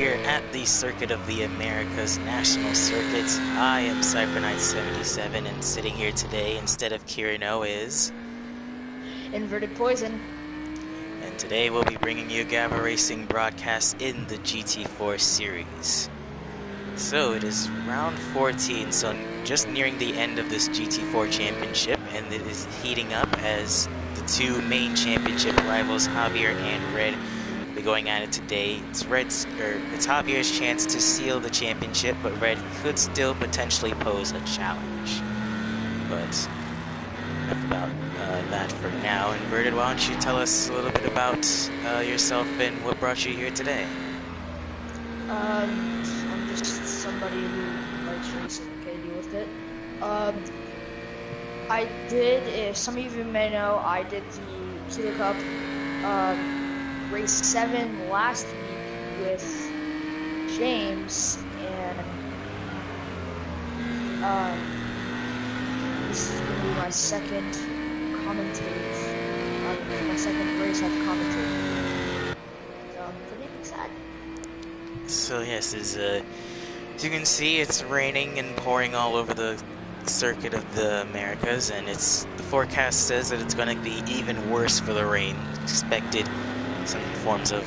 Here at the Circuit of the Americas National Circuits. I am CyberKnight77, and sitting here today instead of Kirino is Inverted Poison. And today we'll be bringing you Gavra Racing broadcasts in the GT4 series. So it is round 14, so just nearing the end of this GT4 championship, and it is heating up as the two main championship rivals, Javier and Red, will be going at it today. It's Javier's chance to seal the championship, but Red could still potentially pose a challenge. But enough about that for now. Inverted, why don't you tell us a little bit about yourself and what brought you here today? I'm just somebody who likes racing, okay, deal with it. I did, if some of you may know, I did the COTA Cup race 7 last week with James, and this is going to be my second commentative, my second race I've commentated. So I'm pretty excited. So yes, as you can see, it's raining and pouring all over the Circuit of the Americas, and the forecast says that it's going to be even worse for the rain. Expected some forms of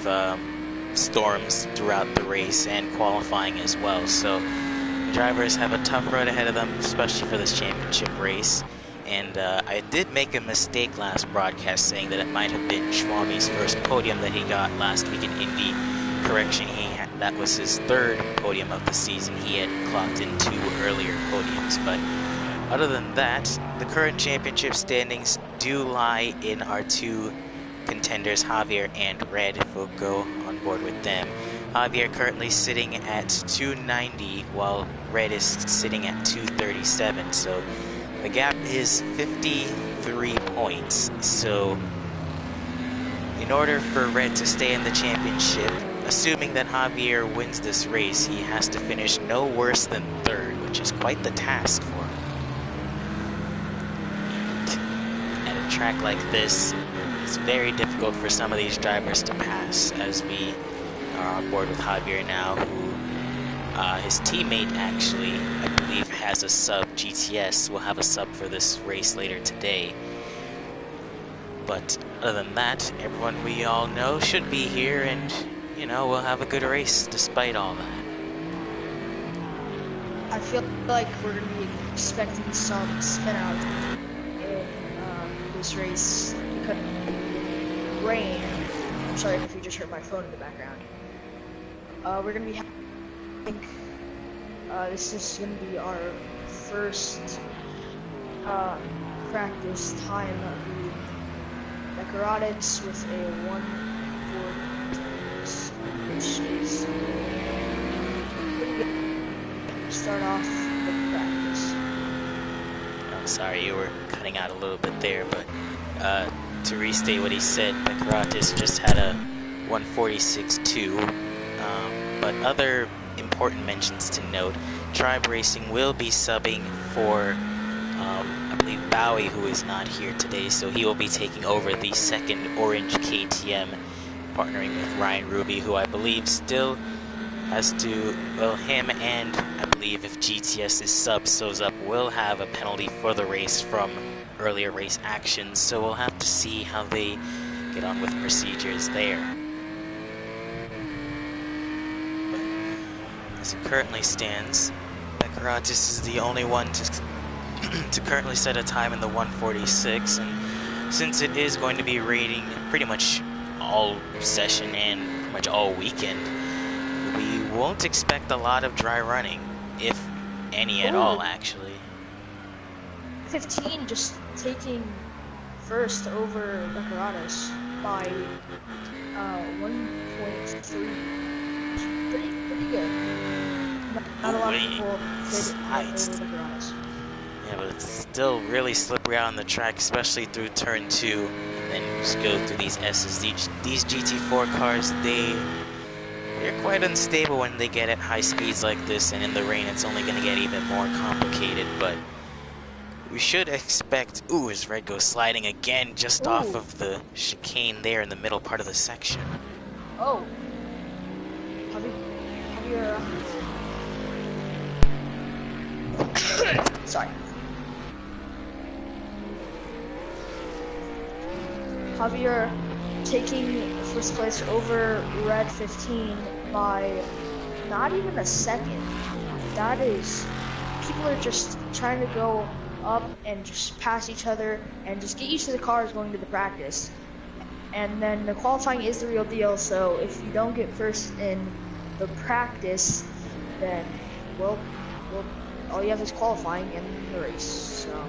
storms throughout the race and qualifying as well. So the drivers have a tough road ahead of them, especially for this championship race. And I did make a mistake last broadcast saying that it might have been Schwami's first podium that he got last week in Indy. Correction, that was his third podium of the season. He had clocked in 2 earlier podiums, but other than that, the current championship standings do lie in our two contenders, Javier and Red, if we'll go on board with them. Javier currently sitting at 290, while Red is sitting at 237, so the gap is 53 points. So in order for Red to stay in the championship, assuming that Javier wins this race, he has to finish no worse than 3rd, which is quite the task for him. And at a track like this, it's very difficult for some of these drivers to pass, as we are on board with Javier now, who his teammate actually, I believe, has a sub. GTS will have a sub for this race later today. But other than that, everyone we all know should be here, and you know, we'll have a good race despite all that. I feel like we're going to be expecting some spin out in this race because of rain. I'm sorry if you just heard my phone in the background. We're going to be having, this is going to be our first practice time of the Decoratis with a 1:40, which is pretty good. Start off the practice. I'm sorry, you were cutting out a little bit there, but to restate what he said, Decoratis just had a 1:46.2. But other important mentions to note: Tribe Racing will be subbing for, I believe, Bowie, who is not here today, so he will be taking over the second Orange KTM, partnering with Ryan Ruby, who I believe still has to, well, him and I believe if GTS's sub sews up, will have a penalty for the race from earlier race actions, so we'll have to see how they get on with procedures there. But as it currently stands, Decoratis is the only one to currently set a time in the 1:46, and since it is going to be raining pretty much all session and pretty much all weekend, we won't expect a lot of dry running, if any at all, actually. 15 just taking first over Decoratis by 1.3. Pretty good. Not a lot of people did over Decoratis. Yeah, but it's still really slippery out on the track, especially through turn 2, and then just go through these S's. These GT4 cars, they're quite unstable when they get at high speeds like this, and in the rain it's only going to get even more complicated, but we should expect... Ooh, as Red goes sliding again just off of the chicane there in the middle part of the section. Oh. Javier. Sorry. Javier taking first place over Red 15 by not even a second. That is, people are just trying to go up and just pass each other and just get used to the cars going to the practice. And then the qualifying is the real deal, so if you don't get first in the practice, then, well, all you have is qualifying and the race, so.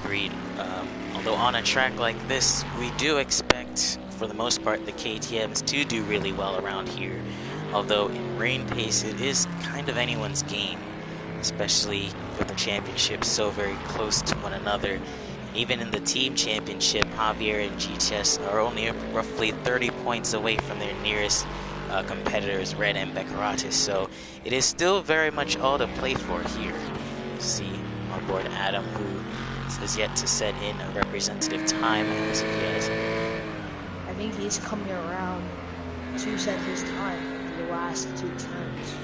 Agreed. Although on a track like this, we do expect, for the most part, the KTMs to do really well around here. Although in rain pace, it is kind of anyone's game, especially with the championships so very close to one another. Even in the team championship, Javier and GTS are only roughly 30 points away from their nearest competitors, Red and Becaratis. So it is still very much all to play for here. You see our board Adam, who has yet to set in a representative time as of yet. I think he's coming around to set his time for the last 2 turns.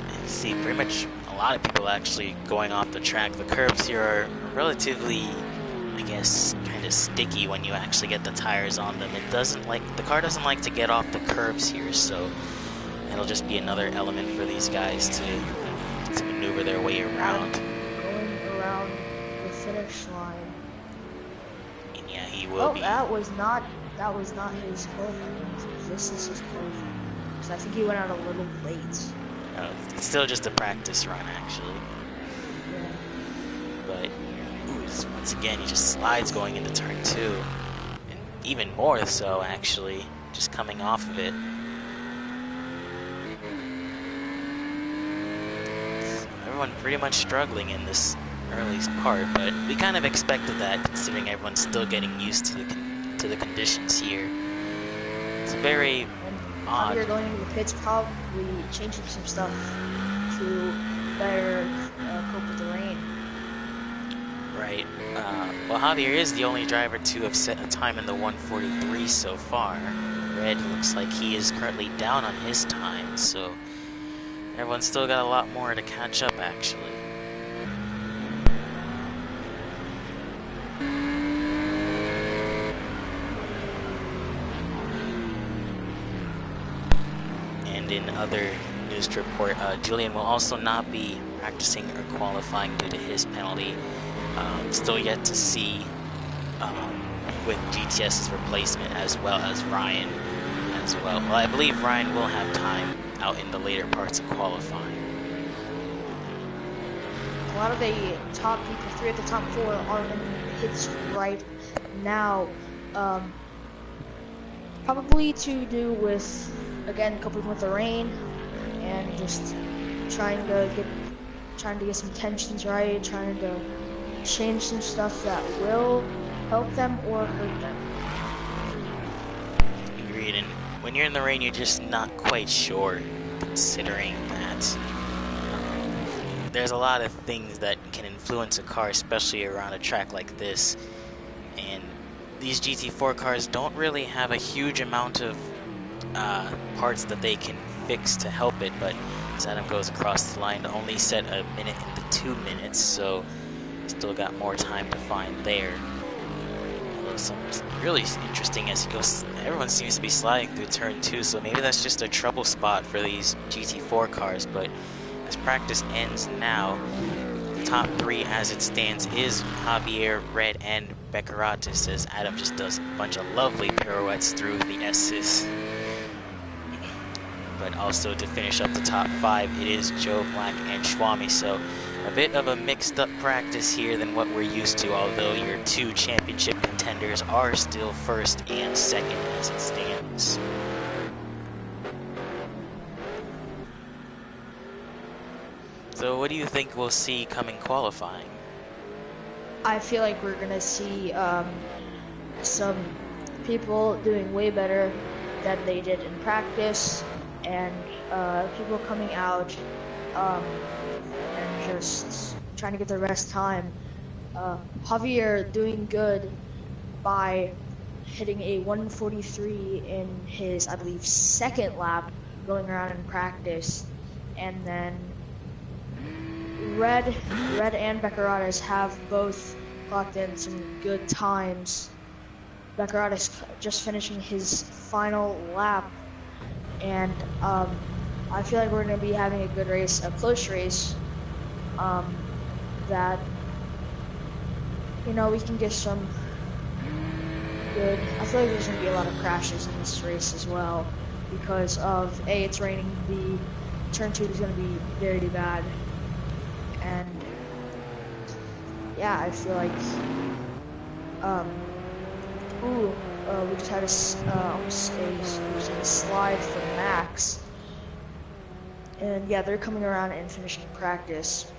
And see, pretty much a lot of people actually going off the track. The curbs here are relatively, I guess, kind of sticky when you actually get the tires on them. The car doesn't like to get off the curbs here, so it'll just be another element for these guys to maneuver their way around. Around the finish line. And yeah, he will be. That was not his qualifying. This is his qualifying. Because I think he went out a little late. It's still just a practice run, actually. Yeah. But once again, he just slides going into turn 2, and even more so, actually, just coming off of it. So everyone pretty much struggling in this early part, but we kind of expected that, considering everyone's still getting used to the conditions here. It's very odd. You're going into the pits, probably changing some stuff to better cope with the rain. Right. Well, Javier is the only driver to have set a time in the 1:43 so far. Red looks like he is currently down on his time, so everyone's still got a lot more to catch up, actually. And in other news to report, Julian will also not be practicing or qualifying due to his penalty. Still yet to see with GTS's replacement, as well as Ryan as well. Well, I believe Ryan will have time out in the later parts of qualifying. A lot of the top people, 3 of the top 4, are in pits right now. Probably to do with, again, coping with the rain and just trying to get some tensions right, trying to change some stuff that will help them or hurt them. Agreed, and when you're in the rain, you're just not quite sure, considering that there's a lot of things that can influence a car, especially around a track like this. And these GT4 cars don't really have a huge amount of parts that they can fix to help it, but as Adam goes across the line, only set a minute into 2 minutes, so still got more time to find there. Although something really interesting as he goes, everyone seems to be sliding through turn 2, so maybe that's just a trouble spot for these GT4 cars. But as practice ends now, the top 3 as it stands is Javier, Red, and Becaratis, as Adam just does a bunch of lovely pirouettes through the S's. But also to finish up the top 5, it is Joe Black and Schwami, so a bit of a mixed up practice here than what we're used to, although your 2 championship contenders are still first and second as it stands. So what do you think we'll see coming qualifying? I feel like we're gonna see some people doing way better than they did in practice, and people coming out and just trying to get their best time. Javier doing good by hitting a 143 in his, I believe, second lap going around in practice. And then Red and Beccaratis have both clocked in some good times. Beccaratis just finishing his final lap, and I feel like we're going to be having a good race, a close race, that, you know, we can get some good. I feel like there's going to be a lot of crashes in this race as well because of A, it's raining, B, turn 2 is going to be very bad, and yeah, I feel like we just had a slide from Max, and yeah, they're coming around and finishing practice.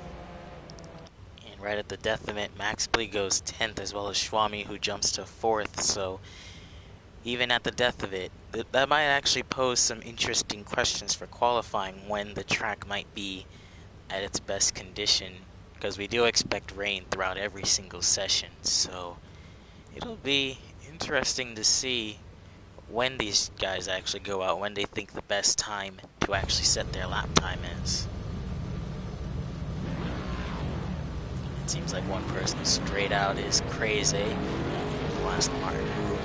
And right at the death of it, Max Blee goes 10th, as well as Schwami, who jumps to 4th. So even at the death of it, that might actually pose some interesting questions for qualifying when the track might be at its best condition, because we do expect rain throughout every single session. So it'll be interesting to see when these guys actually go out, when they think the best time to actually set their lap time is. It seems like one person straight out is Crazy. Last Martin, who,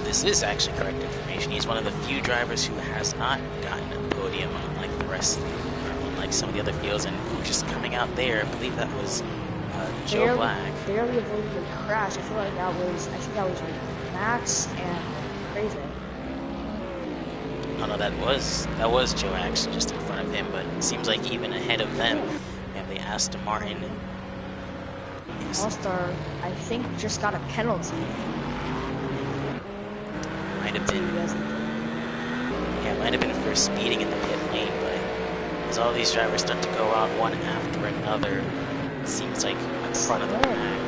this is actually correct information, he's one of the few drivers who has not gotten a podium, unlike the rest, or unlike some of the other fields, and who just coming out there, I believe that was Joe Black. Barely avoided a crash. I feel like that was, I think that was Max and Crazy. Oh no, that was Joe actually just in front of him, but it seems like even ahead of them, and the Aston Martin. All-Star, I think, just got a penalty. Might have been. Yeah, it might have been for speeding in the pit lane, but as all these drivers start to go out one after another, it seems like at the front of the pack.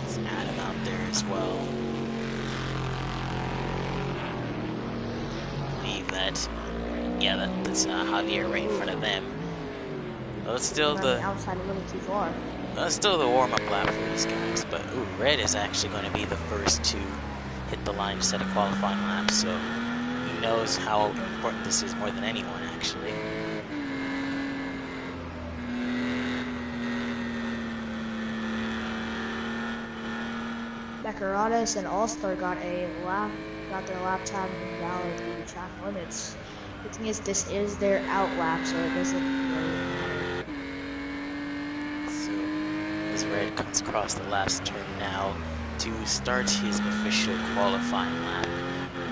There's Adam out there as well. I believe that. Yeah, that's Javier right in front of them. Well, it's still the outside a little too far. It's still the warm-up lap for these guys, but Red is actually going to be the first to hit the line to set a qualifying lap, so he knows how important this is more than anyone, actually. Beccaratis and All-Star got their lap time invalid due to track limits. The thing is, this is their out lap, so it doesn't really matter. So, as Red comes across the last turn now to start his official qualifying lap,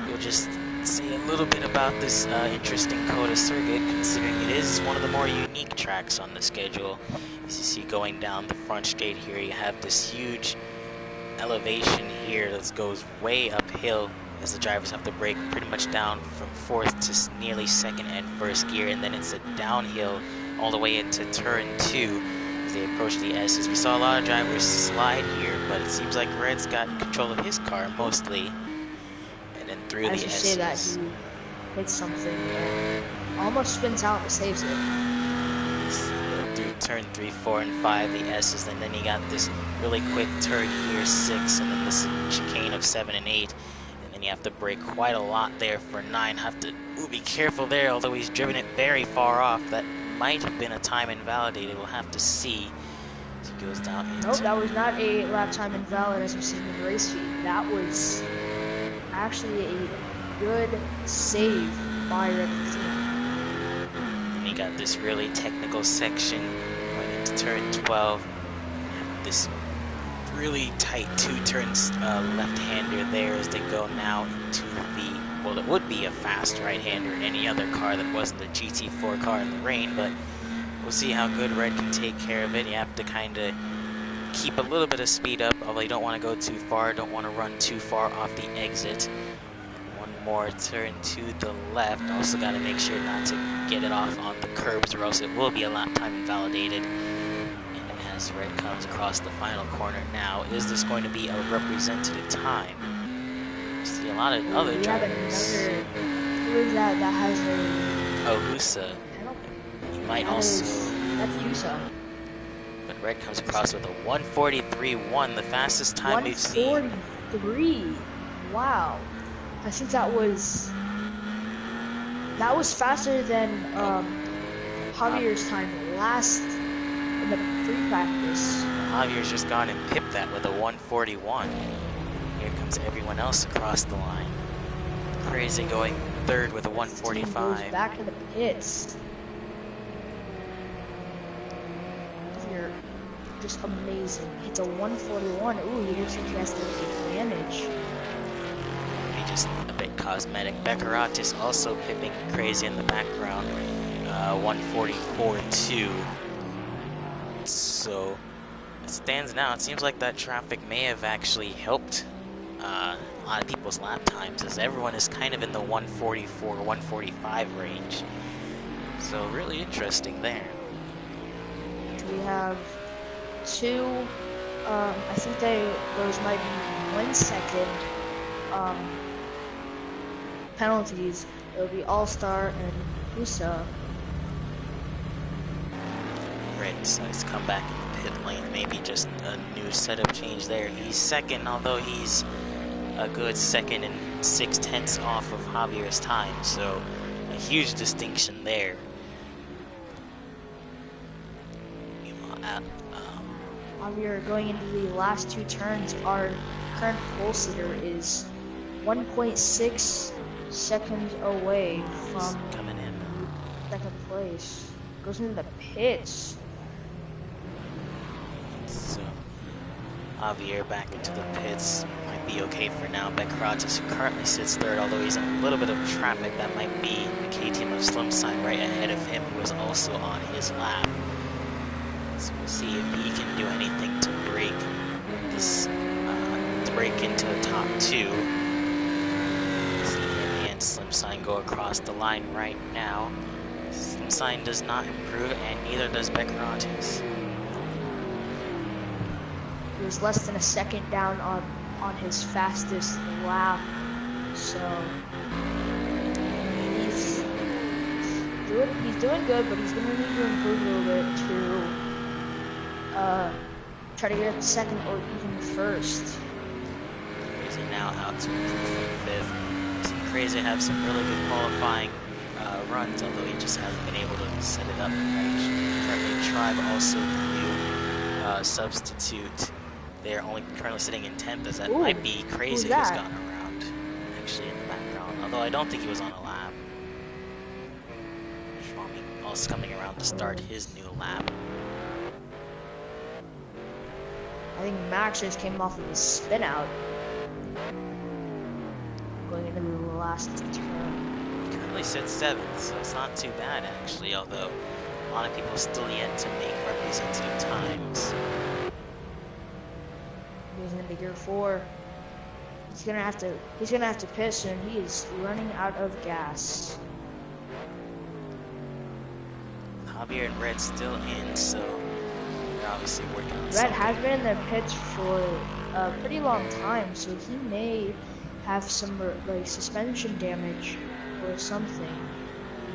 we'll just say a little bit about this interesting COTA circuit, considering it is one of the more unique tracks on the schedule. As you see going down the front straight here, you have this huge elevation here that goes way uphill, as the drivers have to brake pretty much down from 4th to nearly 2nd and 1st gear, and then it's a downhill all the way into turn 2 as they approach the S's. We saw a lot of drivers slide here, but it seems like Red's got control of his car mostly, and then through the S's. Say that he hits something and almost spins out and saves it. Through turn 3, 4, and 5, the S's, and then you got this really quick turn here, 6, and then this chicane of 7 and 8. And you have to brake quite a lot there for 9. Have to be careful there, although he's driven it very far off. That might have been a time invalidated. We'll have to see. As he goes down into... Nope, that was not a lap time invalid as we've seen in the race feed. That was actually a good save by Red Team. And you got this really technical section going into turn 12. This really tight 2 turns left-hander there as they go now into the, well, it would be a fast right-hander in any other car that wasn't the GT4 car in the rain, but we'll see how good Red can take care of it. You have to kind of keep a little bit of speed up, although you don't want to go too far, don't want to run too far off the exit. One more turn to the left, also got to make sure not to get it off on the curbs or else it will be a lap time invalidated. As Red comes across the final corner now, is this going to be a representative time? You see a lot of other drivers. Who is that has a... Oh, Husa. He might also... That's Husa. But Red comes across with a 1:43.1, the fastest time we've seen. 1:43. Wow. I think that was faster than Javier's time last in the free practice. Javier's just gone and pipped that with a 1:41. Here comes everyone else across the line. Crazy going third with a 1:45. Goes back to the pits. Javier, just amazing. Hits a 1:41. Ooh, he looks like he has the advantage. Maybe just a bit cosmetic. Beccaratis also pipping crazy in the background. 1:44.2. So it stands now. It seems like that traffic may have actually helped a lot of people's lap times, as everyone is kind of in the 1:44, 1:45 range. So really interesting there. We have two, I think those might be 1 second penalties. It'll be All-Star and Husa. Red decides to come back in the pit lane. Maybe just a new setup change there. He's second, although he's a good 2nd and 6/10 off of Javier's time. So a huge distinction there. Javier, going into the last 2 turns, our current pole sitter is 1.6 seconds away from coming in 2nd place. Goes into the pits. So Javier back into the pits. Might be okay for now. Beccaratis, who currently sits 3rd, although he's in a little bit of traffic. That might be the KTM of Slimsign right ahead of him, who was also on his lap. So we'll see if he can do anything to break this, to break into the top 2. See him and Slimsign go across the line right now. Slimsign does not improve, and neither does Beccaratis. He was less than a second down on his fastest lap, so he's doing good, but he's gonna need to improve a little bit to try to get 2nd or even 1st. Crazy now out to 5th. Seen Crazy have some really good qualifying runs, although he just hasn't been able to set it up right. Tribe also the new substitute. They're only currently sitting in 10th, as that might be Crazy who's gone around, actually, in the background. Although I don't think he was on a lap. Schwami also coming around to start his new lap. I think Max just came off of his spin out. Going into the last turn. He currently sits 7th, so it's not too bad actually, although a lot of people still yet to make representative times. He's into gear 4. He's gonna have to pit soon. He is running out of gas. Javier and Red still in, so they're obviously working on Red something. has been in the pits for a pretty long time, so he may have some like suspension damage or something,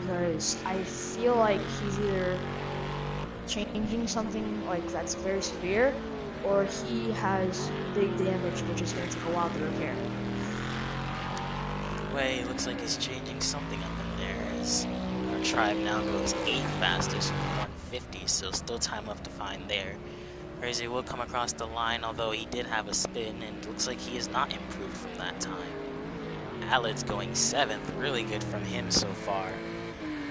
because I feel like he's either changing something like that's very severe, or he has big damage which is going to take a while to repair. Either way, it looks like he's changing something up in there, as our Tribe now goes 8th fastest with 150, so still time left to find there. Crazy will come across the line, although he did have a spin, and looks like he has not improved from that time. Alad's going 7th, really good from him so far.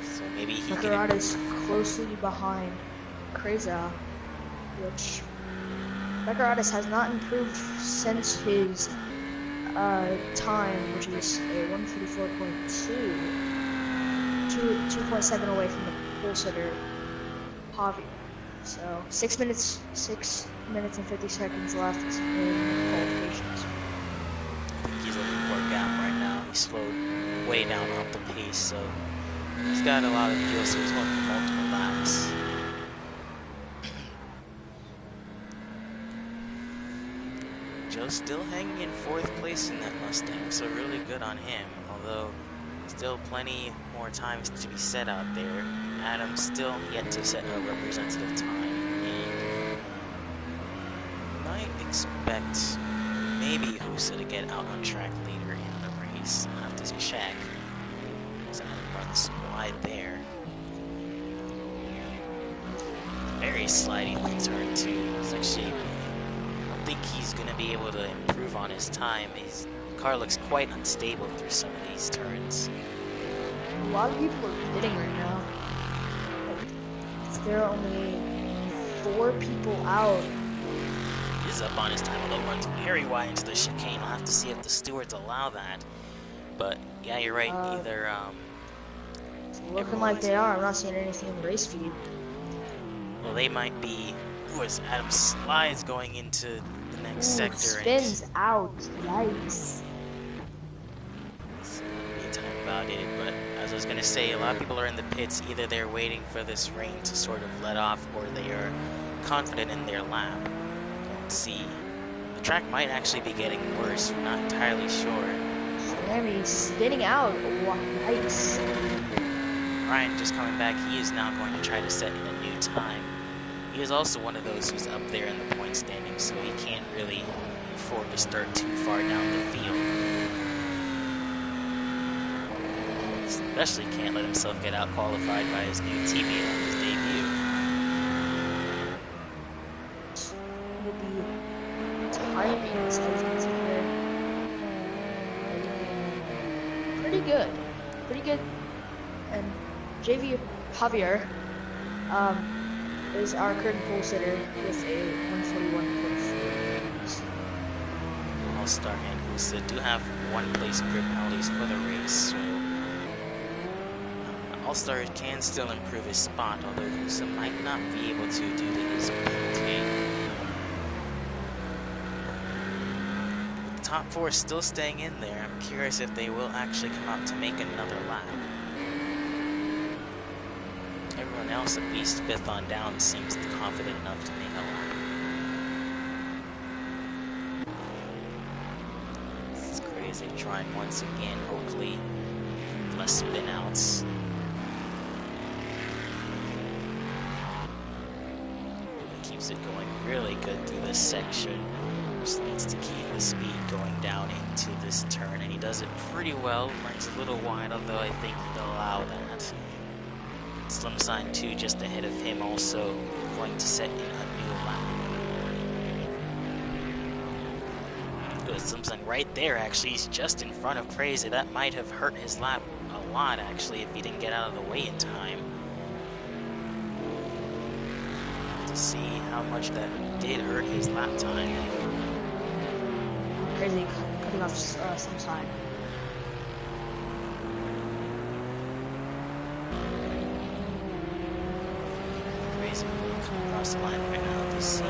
So maybe he can... is closely behind Kreza, which Beccaratis has not improved since his time, which is a 1:44.2, 2.7 away from the pole sitter, Javier. So 6 minutes and 50 seconds left in qualifications. He's looking for a gap right now. He slowed way down off the pace, so he's got a lot of fuel, so he's going for multiple laps. Joe's still hanging in 4th place in that Mustang, so really good on him, although still plenty more times to be set out there. Adam's still yet to set a representative time, and expect maybe Husa to get out on track later in the race. I'll have to check. So Adam runs wide there. Very sliding turn too. It's actually, I don't think he's going to be able to improve on his time. His car looks quite unstable through some of these turns. A lot of people are pitting right now. Like, there are only 4 people out. He's up on his time, although runs very wide into the chicane. We'll have to see if the stewards allow that. But yeah, you're right. Neither. It's looking like they are. I'm not seeing anything in the race feed. Well, they might be. Ooh, as Adam slides going into the next sector. Spins out. Yikes. Time about it, but as I was going to say, a lot of people are in the pits. Either they're waiting for this rain to sort of let off, or they are confident in their lap. Let's see. The track might actually be getting worse. We're not entirely sure. Sammy spinning out. Yikes. Ryan just coming back. He is now going to try to set in a new time. He is also one of those who's up there in the point standing, so he can't really afford to start too far down the field. Especially can't let himself get out qualified by his new teammate on his debut. Will be timing decisions here. Pretty good. Pretty good. And JV Javier is our current pole sitter with a 141.4. All-Star and Husa do have 1 place grid penalties for the race, so All-Star can still improve his spot, although Husa might not be able to due to his penalty. The top 4 still staying in there. I'm curious if they will actually come out to make another lap. Everyone else, at least 5th on down, seems confident enough to make a lap. This is crazy. Trying once again, hopefully less spin outs. Keeps it going really good through this section. Just needs to keep the speed going down into this turn, and he does it pretty well. Runs a little wide, although I think he'll allow that. Slim Sign 2 just ahead of him, also going to set in a new lap. Good, Slim Sign right there, actually. He's just in front of Crazy. That might have hurt his lap a lot, actually, if he didn't get out of the way in time. To see how much that did hurt his lap time. Crazy cutting off some time. Crazy coming across the line right now. To see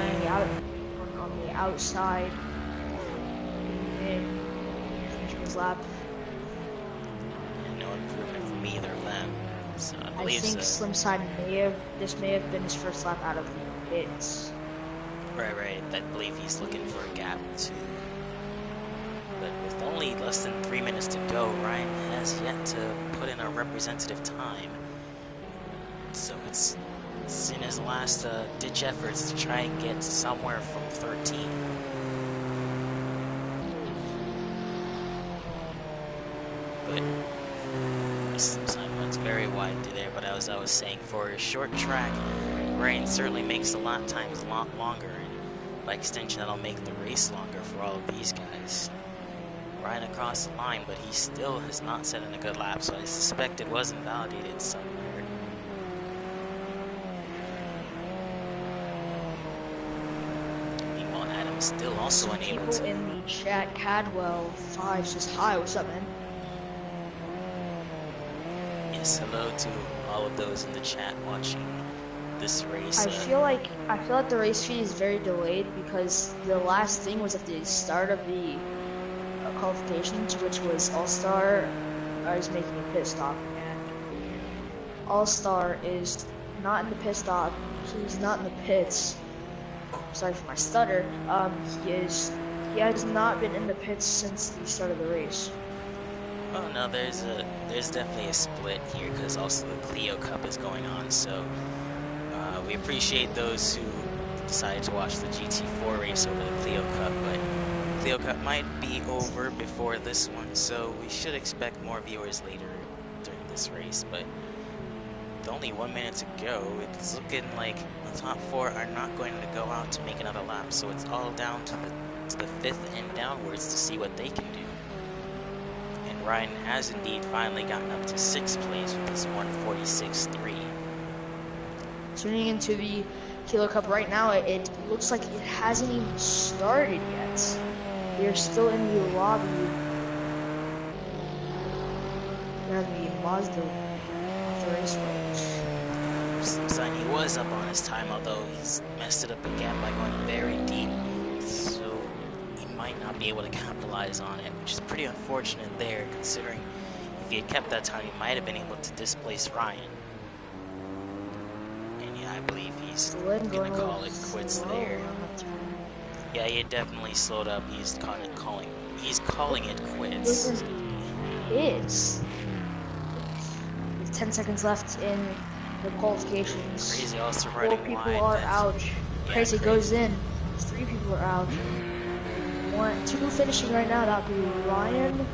On the outside. Finishing his lap. And no improvement from either of them. So I think Slim Side this may have been his first lap out of the pits. Right. I believe he's looking for a gap too. But with only less than 3 minutes to go, Ryan has yet to put in a representative time. So it's in his last ditch efforts to try and get somewhere from 13. But Slim runs very wide through there, but as I was saying, for a short track, rain certainly makes the lap times a lot longer, and by extension that'll make the race longer for all of these guys. Ryan across the line, but he still has not set in a good lap, so I suspect it was invalidated somewhere. Meanwhile, Adam's still also unable to... People in the chat, Cadwell5 says, hi, what's up, man? Yes, hello to all of those in the chat watching this race. I feel like the race feed is very delayed because the last thing was at the start of the qualifications, which was All-Star is making a pit stop, and All-Star is not in the pit stop. He's not in the pits. Sorry for my stutter. He has not been in the pits since the start of the race. Oh no, there's definitely a split here because also the Clio Cup is going on. So we appreciate those who decided to watch the GT4 race over the Clio Cup, but Clio Cup might be over before this one, so we should expect more viewers later during this race. But with only 1 minute to go, it's looking like the top 4 are not going to go out to make another lap, so it's all down to the 5th and downwards to see what they can do. And Ryan has indeed finally gotten up to 6th place with his 146.3. Tuning into the Kilo Cup right now, it looks like it hasn't even started yet. They're still in the lobby. There's the Mazda of the race road. Son, he was up on his time, although he's messed it up again by going very deep. So he might not be able to capitalize on it, which is pretty unfortunate there, considering if he had kept that time, he might have been able to displace Ryan. And yeah, I believe he's going to call it quits there. Yeah, he definitely slowed up. He's calling it quits. With 10 seconds left in the qualifications. Crazy also 4 running people wide. are out. Yeah, Crazy goes in. 3 people are out. 2 finishing right now. That would be Ryan.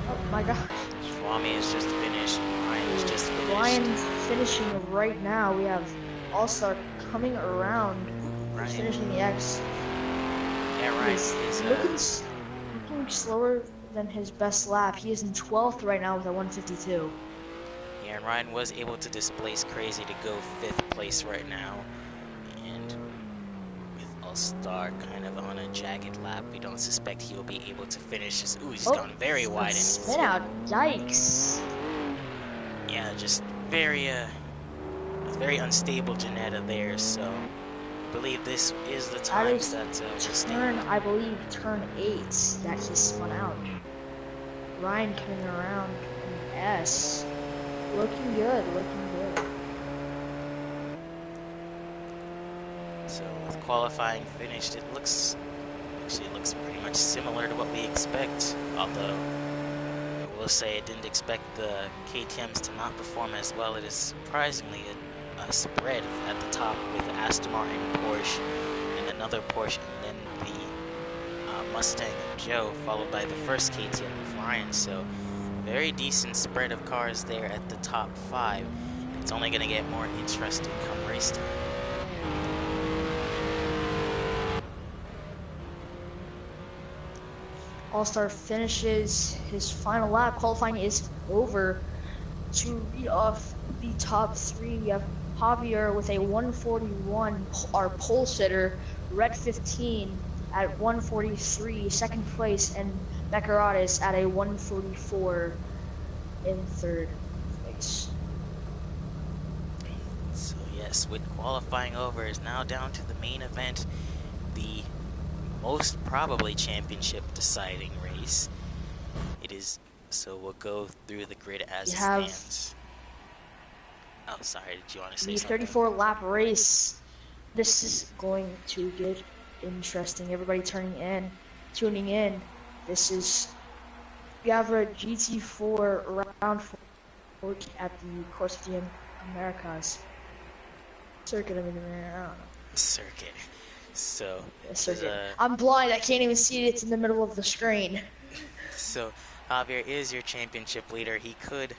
Oh my gosh. Swami is just finished. Ryan is just finished. Ryan's finishing right now. We have All-Star coming around. Ryan. He's finishing the X. Yeah, Ryan is looking slower than his best lap. He is in 12th right now with a 152. Yeah, and Ryan was able to displace Crazy to go 5th place right now. And with All-Star kind of on a jagged lap, we don't suspect he will be able to finish his... Ooh, he's gone very wide. And spin out. Yikes. Yeah, just very unstable Janetta there, so I believe this is the time that I believe turn 8 that he spun out. Ryan coming around in S. Looking good, looking good. So with qualifying finished, it looks pretty much similar to what we expect, although I will say I didn't expect the KTMs to not perform as well. It is surprisingly a spread at the top with Aston Martin, Porsche, and another Porsche, and then the Mustang of Joe, followed by the first KTM of Ryan. So very decent spread of cars there at the top 5. It's only going to get more interesting come race time. All-Star finishes his final lap. Qualifying is over. To read off the top 3, we have Javier with a 141, our pole sitter, Red 15 at 143, second place, and Beccaratis at a 144 in 3rd place. So yes, with qualifying over, is now down to the main event, the most probably championship deciding race. It is, so we'll go through the grid as it stands. Oh, sorry, did you want to say something? The 34 lap race. This is going to get interesting. Everybody tuning in. This is Gavra GT4 round 4 at the Course of the Americas circuit. I don't know. Circuit. So I'm blind. I can't even see it. It's in the middle of the screen. So Javier is your championship leader. He could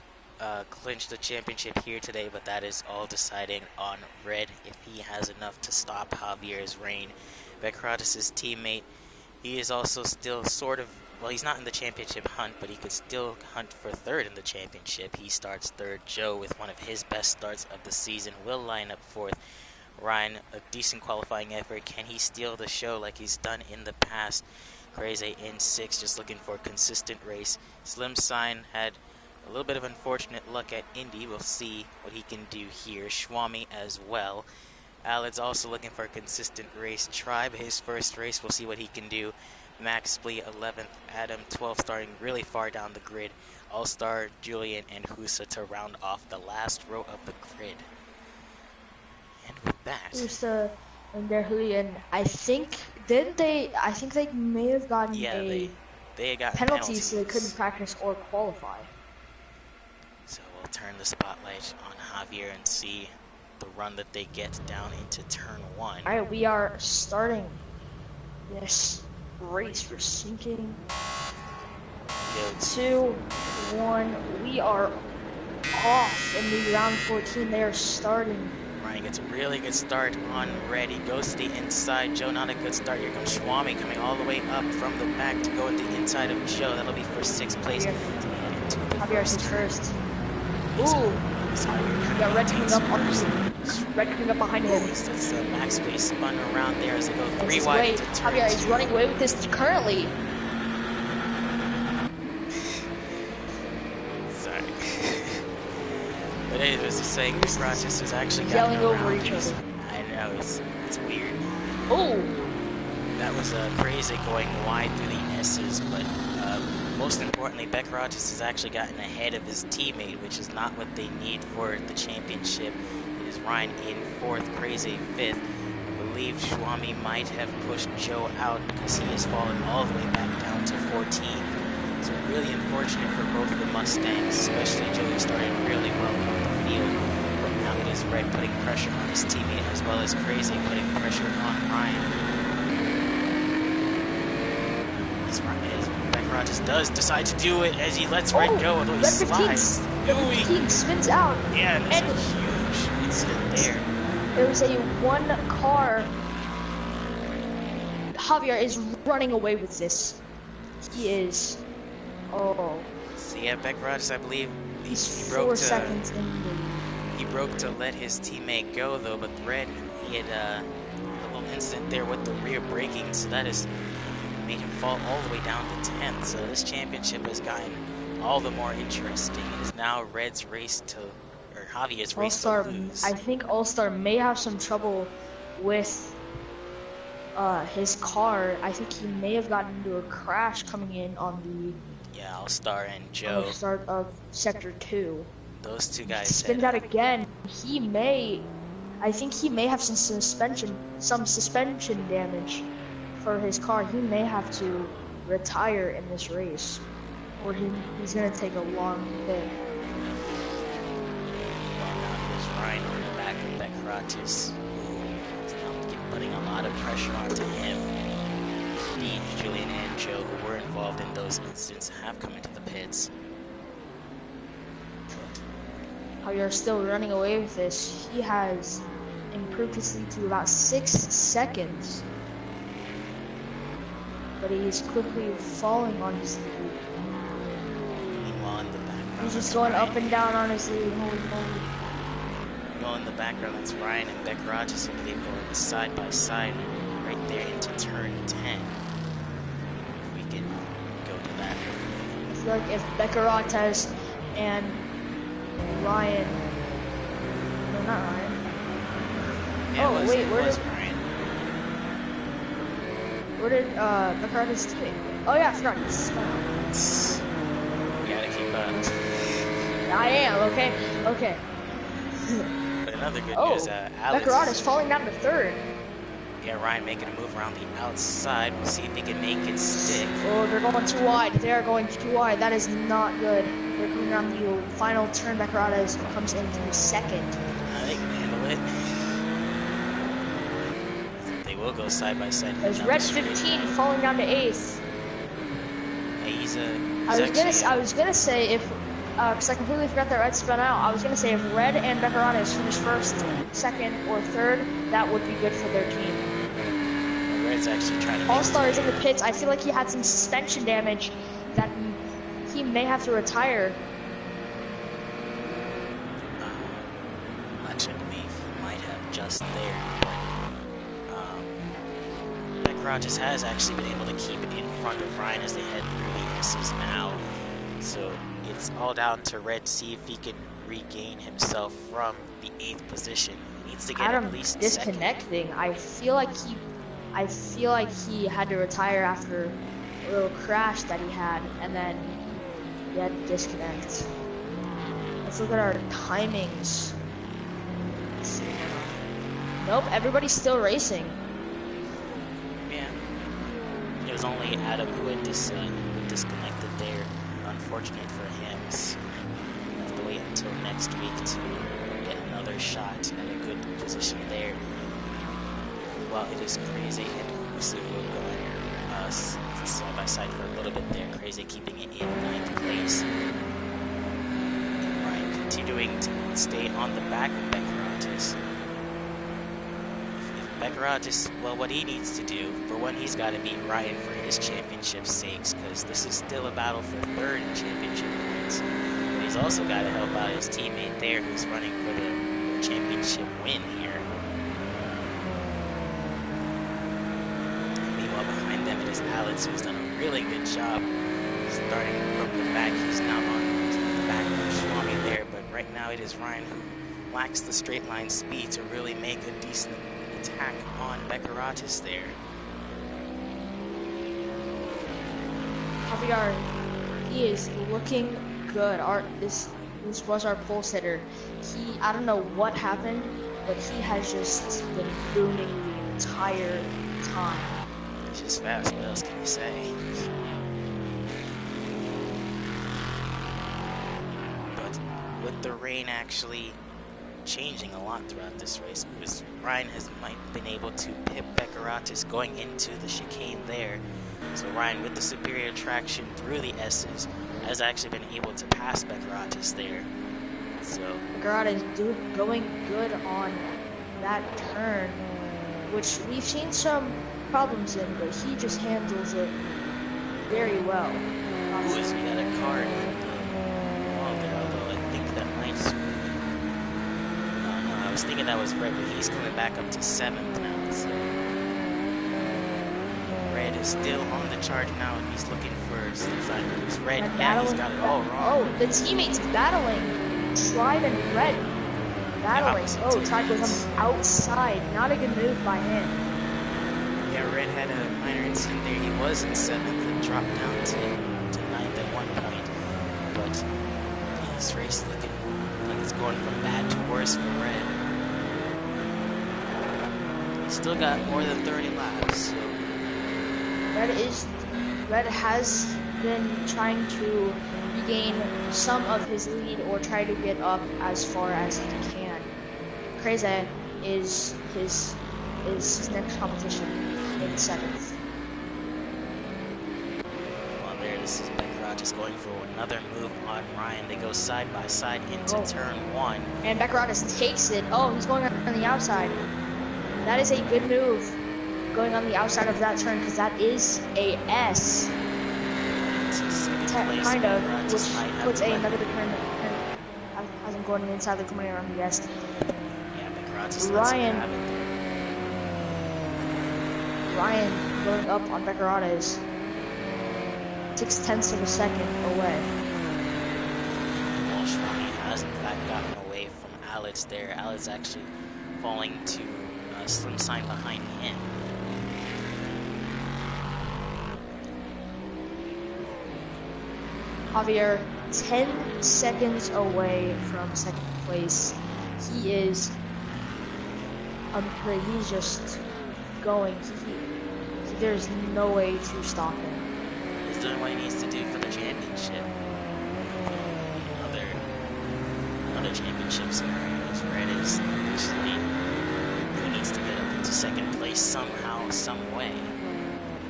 clinch the championship here today, but that is all deciding on Red if he has enough to stop Javier's reign. Beccaratis' teammate, he is also still sort of, well, he's not in the championship hunt, but he could still hunt for 3rd in the championship. He starts 3rd. Joe, with one of his best starts of the season, will line up 4th. Ryan, a decent qualifying effort. Can he steal the show like he's done in the past? Crazy in 6th, just looking for a consistent race. Slim Sign had a little bit of unfortunate luck at Indy. We'll see what he can do here. Swami as well. Alad's also looking for a consistent race. Tribe, his first race. We'll see what he can do. Max Blee, 11th. Adam, 12th, starting really far down the grid. All-Star, Julian, and Husa to round off the last row of the grid. And with that... Husa and their Julian, I think they may have gotten they got penalties so they couldn't practice or qualify. So we'll turn the spotlight on Javier and see the run that they get down into turn 1. All right, we are starting this race. We're sinking. 2, 1. We are off in the round 14. They are starting. Ryan gets a really good start on red. He goes to the inside. Joe, not a good start. Here comes Swami coming all the way up from the back to go in the inside of Joe. That'll be for 6th place. Javier is first. Ooh. We got red coming up opposite. Red coming up behind him. That's Max Pace spun around there as they go 3 wide into turn 2. Javier is running away with this currently. Sorry. But it was just saying this process was actually yelling over each other. I know, it's weird. Oh! That was crazy going wide through the S's, but most importantly, Beckrotis has actually gotten ahead of his teammate, which is not what they need for the championship. It is Ryan in 4th, Crazy 5th. I believe Swami might have pushed Joe out because he has fallen all the way back down to 14th. So really unfortunate for both of the Mustangs, especially Joe, who started really well on the field. But now it is Red putting pressure on his teammate, as well as Crazy putting pressure on Ryan. Beckrotis does decide to do it as he lets Red go, although he slides. Red 15 spins out. Yeah, and there's a huge incident there. There was a 1 car. Javier is running away with this. He is. Oh. So yeah, Beckrotis, I believe he's he broke 4 seconds in the lead. He broke to let his teammate go though, but Red, he had a little incident there with the rear braking, so that has made him fall all the way down to 10th. So this championship has gotten all the more interesting. It is now Red's race to, or Javier's race to lose. I think All-Star may have some trouble with his car. I think he may have gotten into a crash coming in on the All-Star and Joe. Start of Sector 2. Those two guys spin out again. I think he may have some suspension damage for his car. He may have to retire in this race, or he's gonna take a long hit. Well, now here's Ryan on the back of Beckrotis. He's now putting a lot of pressure onto him. Dean, Julian, and Joe, who were involved in those incidents, have come into the pits. How you're still running away with this. He has improved his lead to about 6 seconds. But he's quickly falling on his lead. Meanwhile, in the background, he's just going up and down on his lead. Holy moly. Well, in the background, it's Ryan and Beckrotis, I believe, going side by side right there into turn 10. If we can go to that. I feel like if Beckrotis and Ryan. No, not Ryan. Yeah, oh, wait, where did Ryan? Where did Beckrotis take? Oh yeah, I forgot. We gotta keep up. I am, okay. But another good news, Alex. Beckrotis falling down to 3rd. Yeah, Ryan making a move around the outside. We'll see if he can make it stick. Oh, they're going too wide. They are going too wide. That is not good. They're coming around the final turn. Beckrotis comes in through 2nd. They can handle it. They will go side by side. There's Red 15 falling down to 8th. Yeah, I was gonna say if, because I completely forgot that Red spun out. I was gonna say if Red and Beckrotis finish 1st, 2nd, or 3rd, that would be good for their team. Red's actually trying to. All-Star is in the pits. I feel like he had some suspension damage that he may have to retire. Much I believe he might have just there. Beckrotis has actually been able to keep it in front of Ryan as they head through the S's now. So it's all down to Red to see if he can regain himself from the 8th position. He needs to get at least disconnecting. 2nd. I feel like he had to retire after a little crash that he had, and then he had to disconnect. Let's look at our timings. Nope, everybody's still racing. Yeah. It was only Adam who had disconnected there. Unfortunate for him. So we'll have to wait until next week to get another another shot at a good position there. Well, it is Crazy and Usugu going side by side for a little bit there. Crazy keeping it in 9th place. Ryan continuing to stay on the back of Beckerotis. Beckerotis, well, what he needs to do, for one, he's got to beat Ryan for his championship sakes, because this is still a battle for 3rd championship points. But he's also got to help out his teammate there, who's running for the championship win here. Meanwhile, behind them it is Alex, who's done a really good job starting from the back. He's now on the back of Swami there, but right now it is Ryan who lacks the straight line speed to really make a decent attack on Beckerotis there. Javier, he is looking good. This was our pole sitter. I don't know what happened, but he has just been booming the entire time. It's just fast, what else can you say? But with the rain actually changing a lot throughout this race, because Ryan has been able to pip Beckerotis going into the chicane there. So Ryan, with the superior traction through the S's, has actually been able to pass Beckerotis there. So Beckerotis going good on that turn, which we've seen some problems in, but he just handles it very well. Ooh, we got a card in the wall there, although I think that might... I was thinking that was Red, but he's coming back up to 7th now. So Red is still on the charge now, and he's looking for Stefano's Red. Yeah, he's got it all wrong. Oh, the teammates battling. Tribe and Red battling. Oh, Tribe goes on the outside. Not a good move by him. Yeah, Red had a minor incident there. He was in 7th and dropped down to 9th at one point. But this race is looking like it's going from bad to worse for Red. Still got more than 30 laps. So. Red has been trying to regain some of his lead or try to get up as far as he can. Crazy is his next competition in 7th. Well, there this is Beckerotis going for another move on Ryan. They go side by side into turn 1. And Beckerotis takes it. Oh, he's going on the outside. That is a good move, going on the outside of that turn, because that is a S. Kind of, which puts another turn as I'm going inside the corner around the S. Yeah, Beckerotis Ryan going up on Beckerotis. 6/10 of a second away. Well, Swami has in fact gotten away from Alex there. Alex actually falling to Slim Sign behind him. Javier, 10 seconds away from 2nd place. He's just going. There's no way to stop him. He's doing what he needs to do for the championship. Other championship scenarios where it is actually who needs to get up into 2nd place somehow, some way.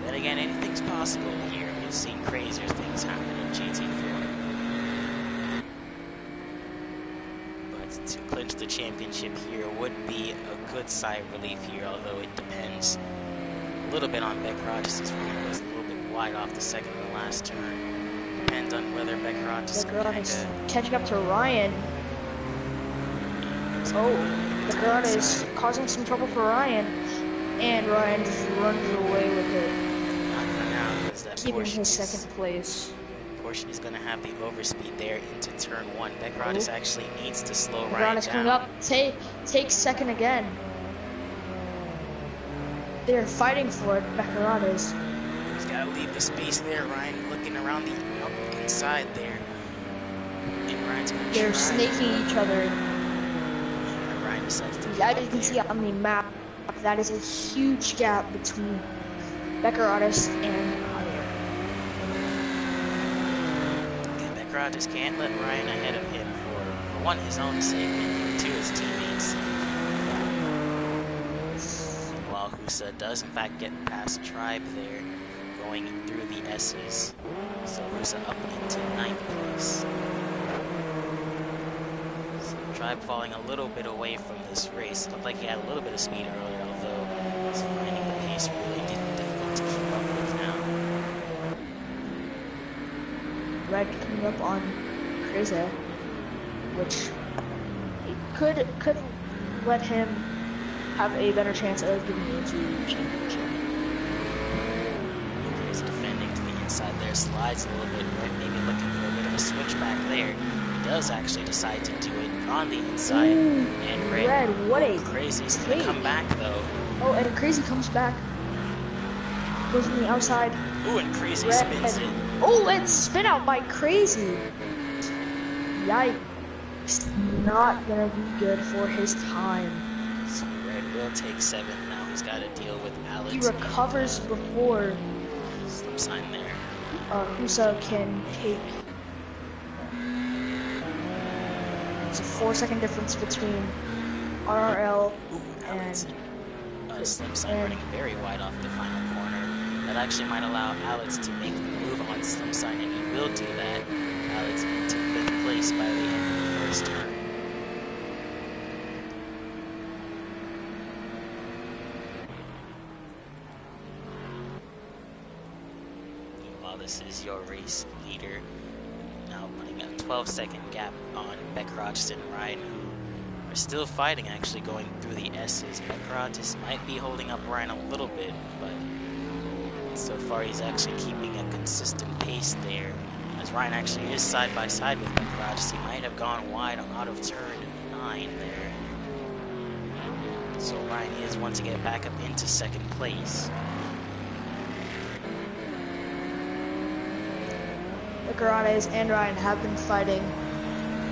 Then again, anything's possible here. We've seen crazier things happen in GT4. But to clinch the championship here would be a good sigh of relief here, although it depends a little bit on Beckerotis' run. Was a little bit wide off the second to last turn. Depends on whether Beckerotis catching up to Ryan. Oh, Beckerotis causing some trouble for Ryan, and Ryan just runs away with it, keeping his 2nd place. Portion is going to have the overspeed there into turn 1. Beckerotis actually needs to slow Ryan down. Beckerotis coming up, takes 2nd again. They're fighting for it, Beckerotis. He's got to leave the space there. Ryan looking around the inside there. And Ryan's going to They're snaking each other. Ryan decides to As you can see on the map, that is a huge gap between Beckerotis and Javier. Beckerotis can't let Ryan ahead of him for one, his own sake, and 2, his teammates' Husa does in fact get past Tribe there, going through the S's. So Husa up into 9th place. So Tribe falling a little bit away from this race. Looked like he had a little bit of speed earlier, although he's finding the pace really difficult to keep up with now. Red coming up on Kriza, which could let him have a better chance of getting into the championship. He's defending to the inside there, slides a little bit, Red maybe looking for a bit of a switchback there. He does actually decide to do it on the inside. Ooh, and Red, what a Crazy, he's gonna come back though. Oh, and Crazy comes back. Goes on the outside. Ooh, and Crazy spins it. Oh, and spin out by Crazy. Yikes. Not gonna be good for his time. So Red will take 7. Now he's got to deal with Alex. He recovers before Slip sign there. Husa can take. It's a 4-second difference between RRL and Slip sign running very wide off the final corner. That actually might allow Alex to make the move on Slip sign, and he will do that. Alex into 5th place by the end of the first turn. This is your race leader, now putting a 12-second gap on Beckrotch and Ryan, who are still fighting, actually going through the S's. Beckrotch might be holding up Ryan a little bit, but so far he's actually keeping a consistent pace there. As Ryan actually is side by side with Beckrotch, he might have gone wide out of turn 9 there. So Ryan is one to get back up into 2nd place. The Garanes and Ryan have been fighting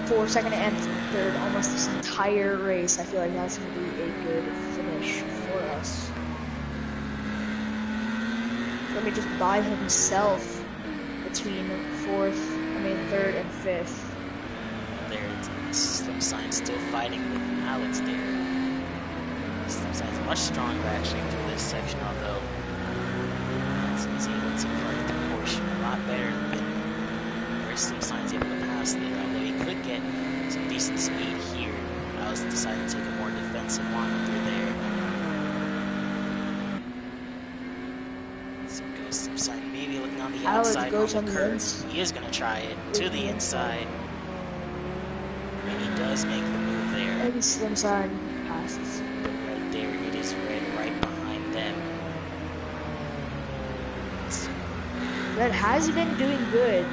for 2nd and 3rd almost this entire race. I feel like that's going to be a good finish for us. Let me just buy himself between 3rd and 5th. There's Slip sign still fighting with Alex there. Slip sign's much stronger actually through this section, although he's able to play the portion a lot better than Slip sign's able to pass there, although he could get some decent speed here. Alex decided to take a more defensive line through there. So goes Slip sign maybe looking on the outside on the curve. He is going to try it to the inside. And he does make the move there. And Slip sign passes. But right there, it is Red right behind them. Red has been doing good.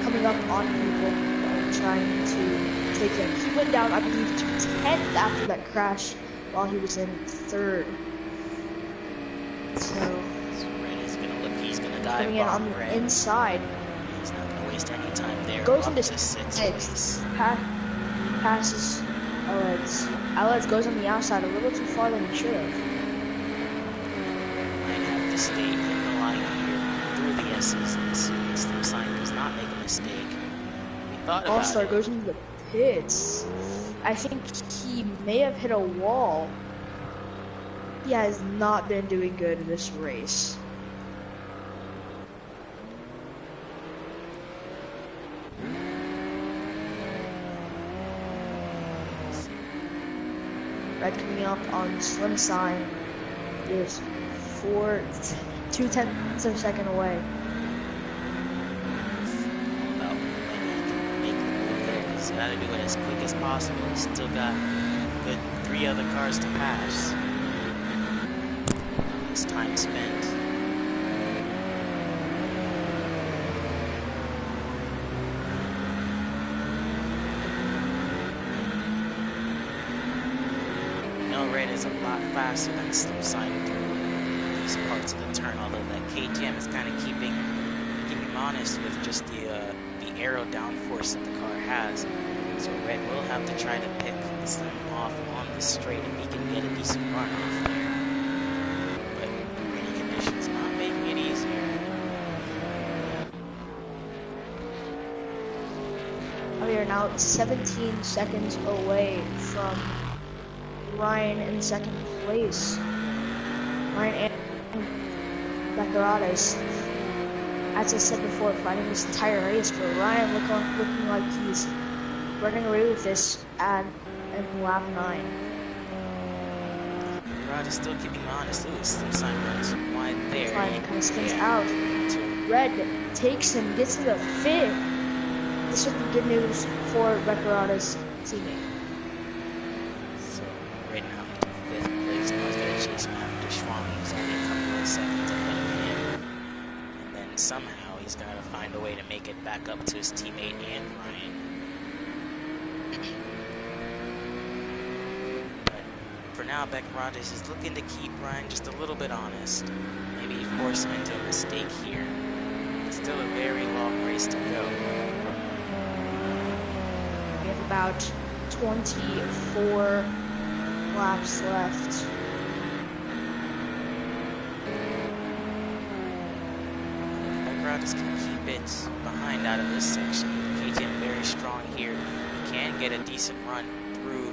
Coming up on people trying to take him. He went down, I believe, to 10th after that crash while he was in 3rd. So Red is gonna look, he's gonna dive coming in on the Red. Inside. He's not gonna waste any time there. Goes up into to 6th 6th. place. Passes Alex. Alex goes on the outside a little too far than he should have. Might have to stay in the line here through the S's and see if Slip sign does not make a mistake. We thought about All-Star it. goes into the pits. I think he may have hit a wall. He has not been doing good in this race. Red coming up on Slim sign is 2/10 of a second away. About make the move there. He's got to do it as quick as possible. He's still got good 3 other cars to pass. His time spent. Red is a lot faster than Slip sign through these parts of the turn, although that KTM is kind of keeping him honest with just the aero downforce that the car has. So Red will have to try to pick Slim off on the straight if he can get a decent run off there. But rainy conditions not making it easier. We are now 17 seconds away from Ryan in 2nd place. Ryan and Baccarades, as I said before, fighting this entire race, but Ryan looking like he's running away with this in lap 9. Rod is still keeping honest. Ooh, some sign runs wide there. Ryan kind of spins out. Red takes him, gets to the 5th. This would be good news for Baccarades' teammate. So right now, 5th place. Now he's going to chase him after Schwami. He's only a couple of seconds ahead of him. And then somehow he's got to find a way to make it back up to his teammate and Ryan. For now, Baccarades is looking to keep Ryan just a little bit honest. Maybe force him into a mistake here. It's still a very long race to go. We have about 24 laps left. Baccarades can keep it behind out of this section. KTM very strong here. He can get a decent run through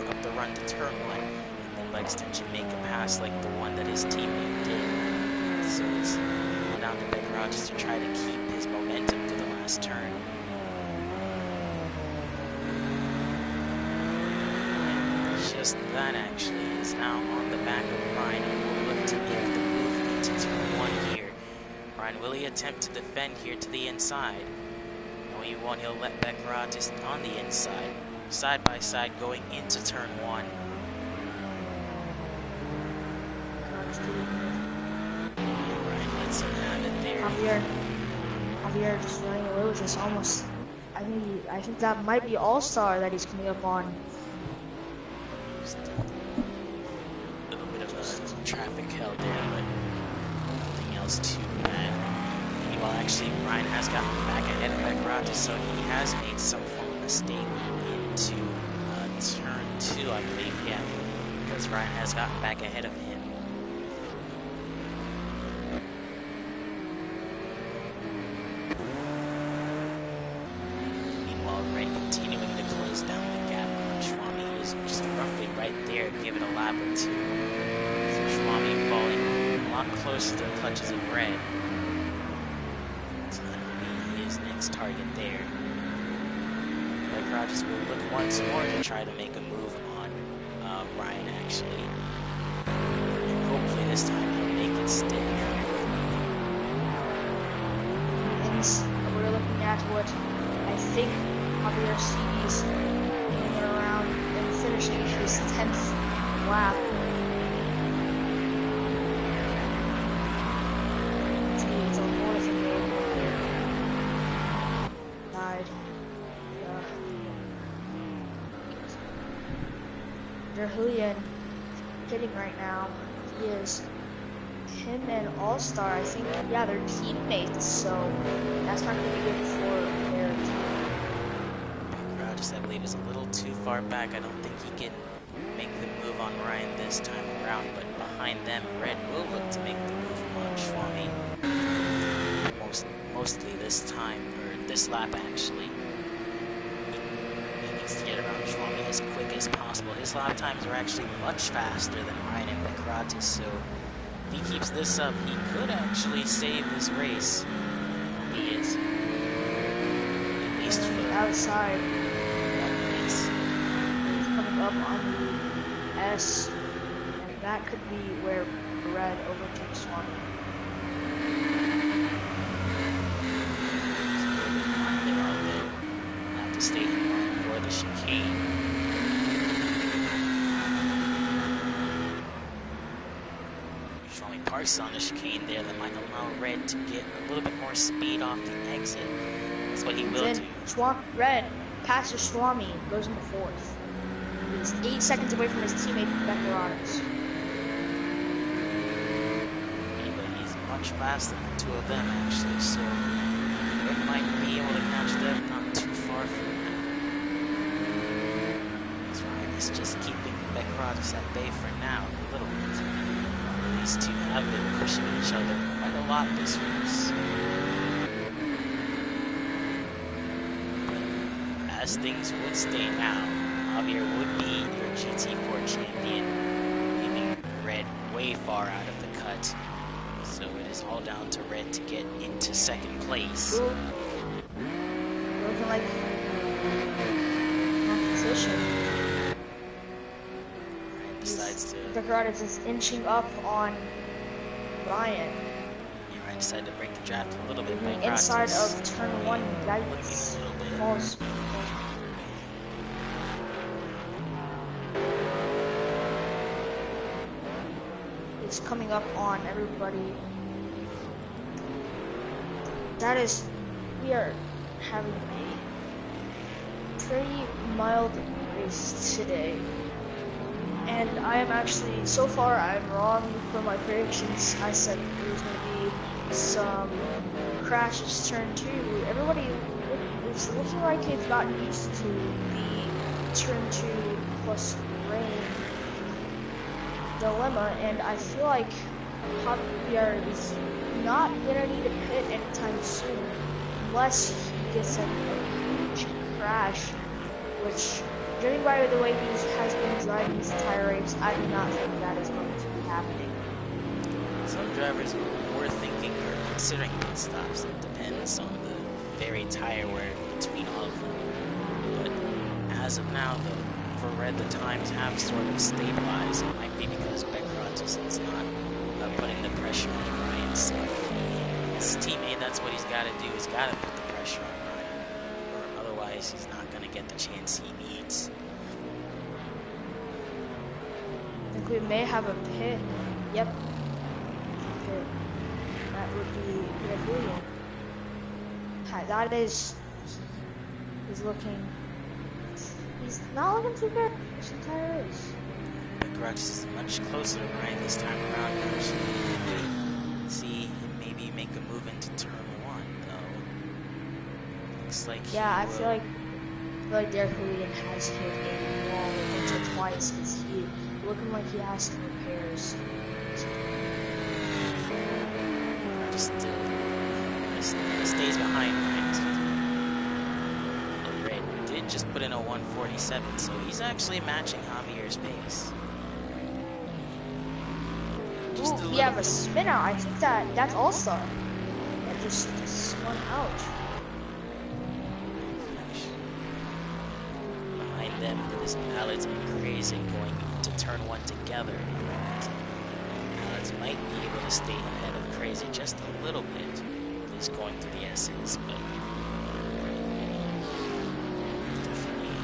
up the run to turn 1, and then leg extension make a pass like the one that his teammate did. So it's down to Baccarades to try to keep his momentum to the last turn. And just that actually is now on the back of Ryan and will look to make the move into turn 1 here. Ryan, will he attempt to defend here to the inside? No, he won't. He'll let Baccarades on the inside. Side by side going into turn 1. Right, let's have it there. Javier just running away with this almost. I think that might be All-Star that he's coming up on. Just a little bit of a traffic hell there, but nothing else too bad. Meanwhile, actually, Ryan has gotten back ahead of Baccarades, so he has made some form of mistake to turn 2, I believe, yeah, because Ryan has gotten back ahead of him. Meanwhile, Red continuing to close down the gap. Schwami is just roughly right there, give it a lap or 2. So Schwami falling a lot closer to the clutches of Red. So that will be his next target there. Baccarades will look once more to try to make a move on Ryan, actually. And hopefully this time he'll make it stick. And we're looking at what I think Javier sees in around and finishing his 10th lap. It's a wonderful game here. Died. Julian hitting right now. He is him and All-Star, I think, yeah, they're teammates, so that's not going to be good for their team. Baccarades, I believe, is a little too far back. I don't think he can make the move on Ryan this time around, but behind them, Red will look to make the move on Schwami. Mostly this time, or this lap, actually. To get around Schwami as quick as possible. His lap times are actually much faster than Ryan and Baccarades, so if he keeps this up, he could actually save this race. He is, at least for the outside. 1 race. He's coming up on the S, and that could be where Red overtakes Schwami. Have to stay in line for the chicane. Schwami parks on the chicane there. That might allow Red to get a little bit more speed off the exit. That's what he will do. Red passes Schwami, goes into 4th. He's 8 seconds away from his teammate Baccarades. But he's much faster than the 2 of them, actually, so Red might be able to catch them not too far from now. That's right, he's just keeping Baccarades at bay for now, a little bit. These two have been pushing each other quite a lot this race. But as things would stay now, Javier would be your GT4 champion, leaving Red way far out of the cut. So it is all down to Red to get into second place. Ooh. Looking like competition. Ryan decides to... Decoratis is inching up on Ryan. Yeah, Ryan decided to break the draft a little bit. Inside of turn 1, yikes. A little bit. Falls. It's coming up on everybody. That is, we are having a pretty mild race today. And I am actually, so far I'm wrong for my predictions. I said there was going to be some crashes turn 2. Everybody is looking like they've gotten used to the turn 2 plus rain dilemma, and I feel like Javier is not gonna need a pit anytime soon unless he gets a huge crash, which, judging by the way he has been driving this entire race, I do not think that is going to be happening. Some drivers were thinking or considering pit stops. It depends on the very tire wear between all of them. But as of now, though, for Red, the times have sort of stabilized. It might be because Beckrotis is not putting the pressure on Ryan. So his teammate, that's what he's got to do. He's got to put the pressure on Ryan, or otherwise he's not going to get the chance he needs. I think we may have a pit. Yep. Pit. That would be Red. That is, he's looking. He's not looking too good. This entire race. Beckrotis is much closer to Ryan this time around. Actually, see him maybe make a move into turn 1, though. Looks like I feel like Derek Williams has hit a wall once or twice. Because he looking like he has some repairs. Just stays behind Ryan. Red did just put in a 147, so he's actually matching Javier's pace. Ooh, we have a spin out. I think that's All-Star. That just spun out. Behind them, this Alex and Crazy going into turn 1 together. Alex might be able to stay ahead of Crazy just a little bit. He's going through the S's, but definitely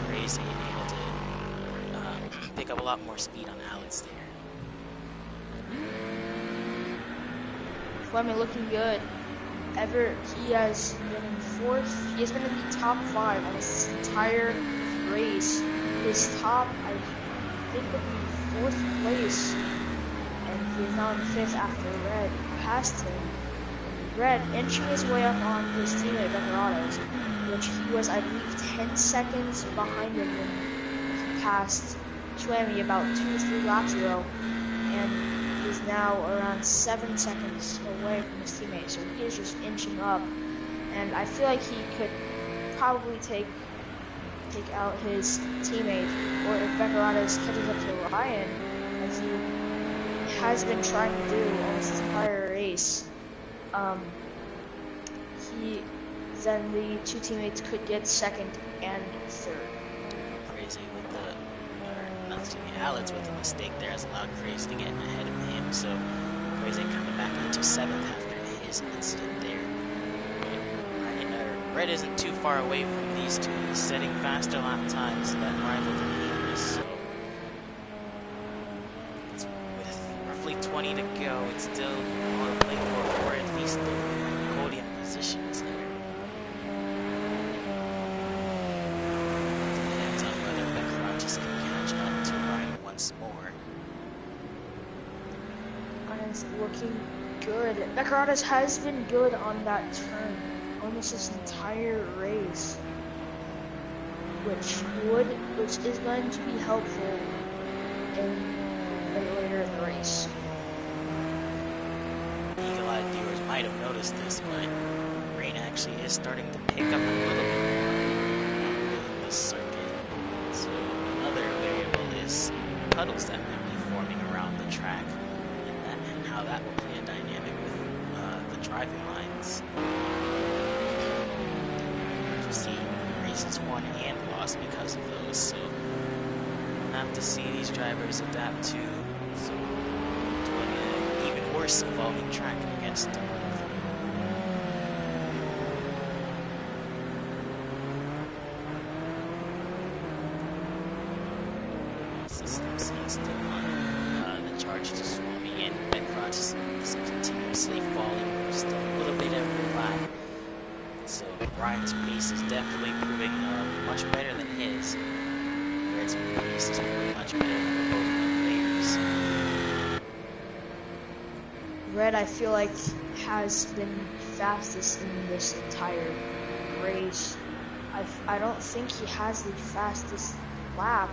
Crazy able to pick up a lot more speed on Alex there. Fleming looking good. He has been in 4th. He has been in the top 5 on this entire race. His top, I think, would be 4th place, and he is now in 5th after Red passed him. Red inching his way up on his teammate Decoratis, which he was, I believe, 10 seconds behind him when he passed Schwammy about 2 or 3 laps ago, and is now around 7 seconds away from his teammate, so he is just inching up, and I feel like he could probably take out his teammate, or if Beckeratis catches up to Ryan, as he has been trying to do almost this entire race, then the 2 teammates could get 2nd and 3rd. Crazy with Alex with a mistake there has allowed Crazy to get ahead of him, so Crazy coming back into 7th after his incident there. Red isn't too far away from these two. He's setting faster lap times that rival the leaders, so with roughly 20 to go, it's still on the play for, or at least the podium positions there. Depends on whether Beckrotis can catch up to Ryan once more. And it's looking good. Beckeratis has been good on that turn almost this entire race, which is going to be helpful later in the race. Eagle-eyed viewers might have noticed this, but rain actually is starting to pick up a little bit on this circuit. So another variable is puddles that might be forming around the track. driving lines. You see races won and lost because of those, so we'll have to see these drivers adapt to an even worse evolving track against them. Still on the charge to Swami, and Bedrot is continuously falling just a little bit every lap. So Ryan's pace is definitely proving much better than his. Red's pace is proving much better than both of theirs. Red, I feel like, has been fastest in this entire race. I don't think he has the fastest lap.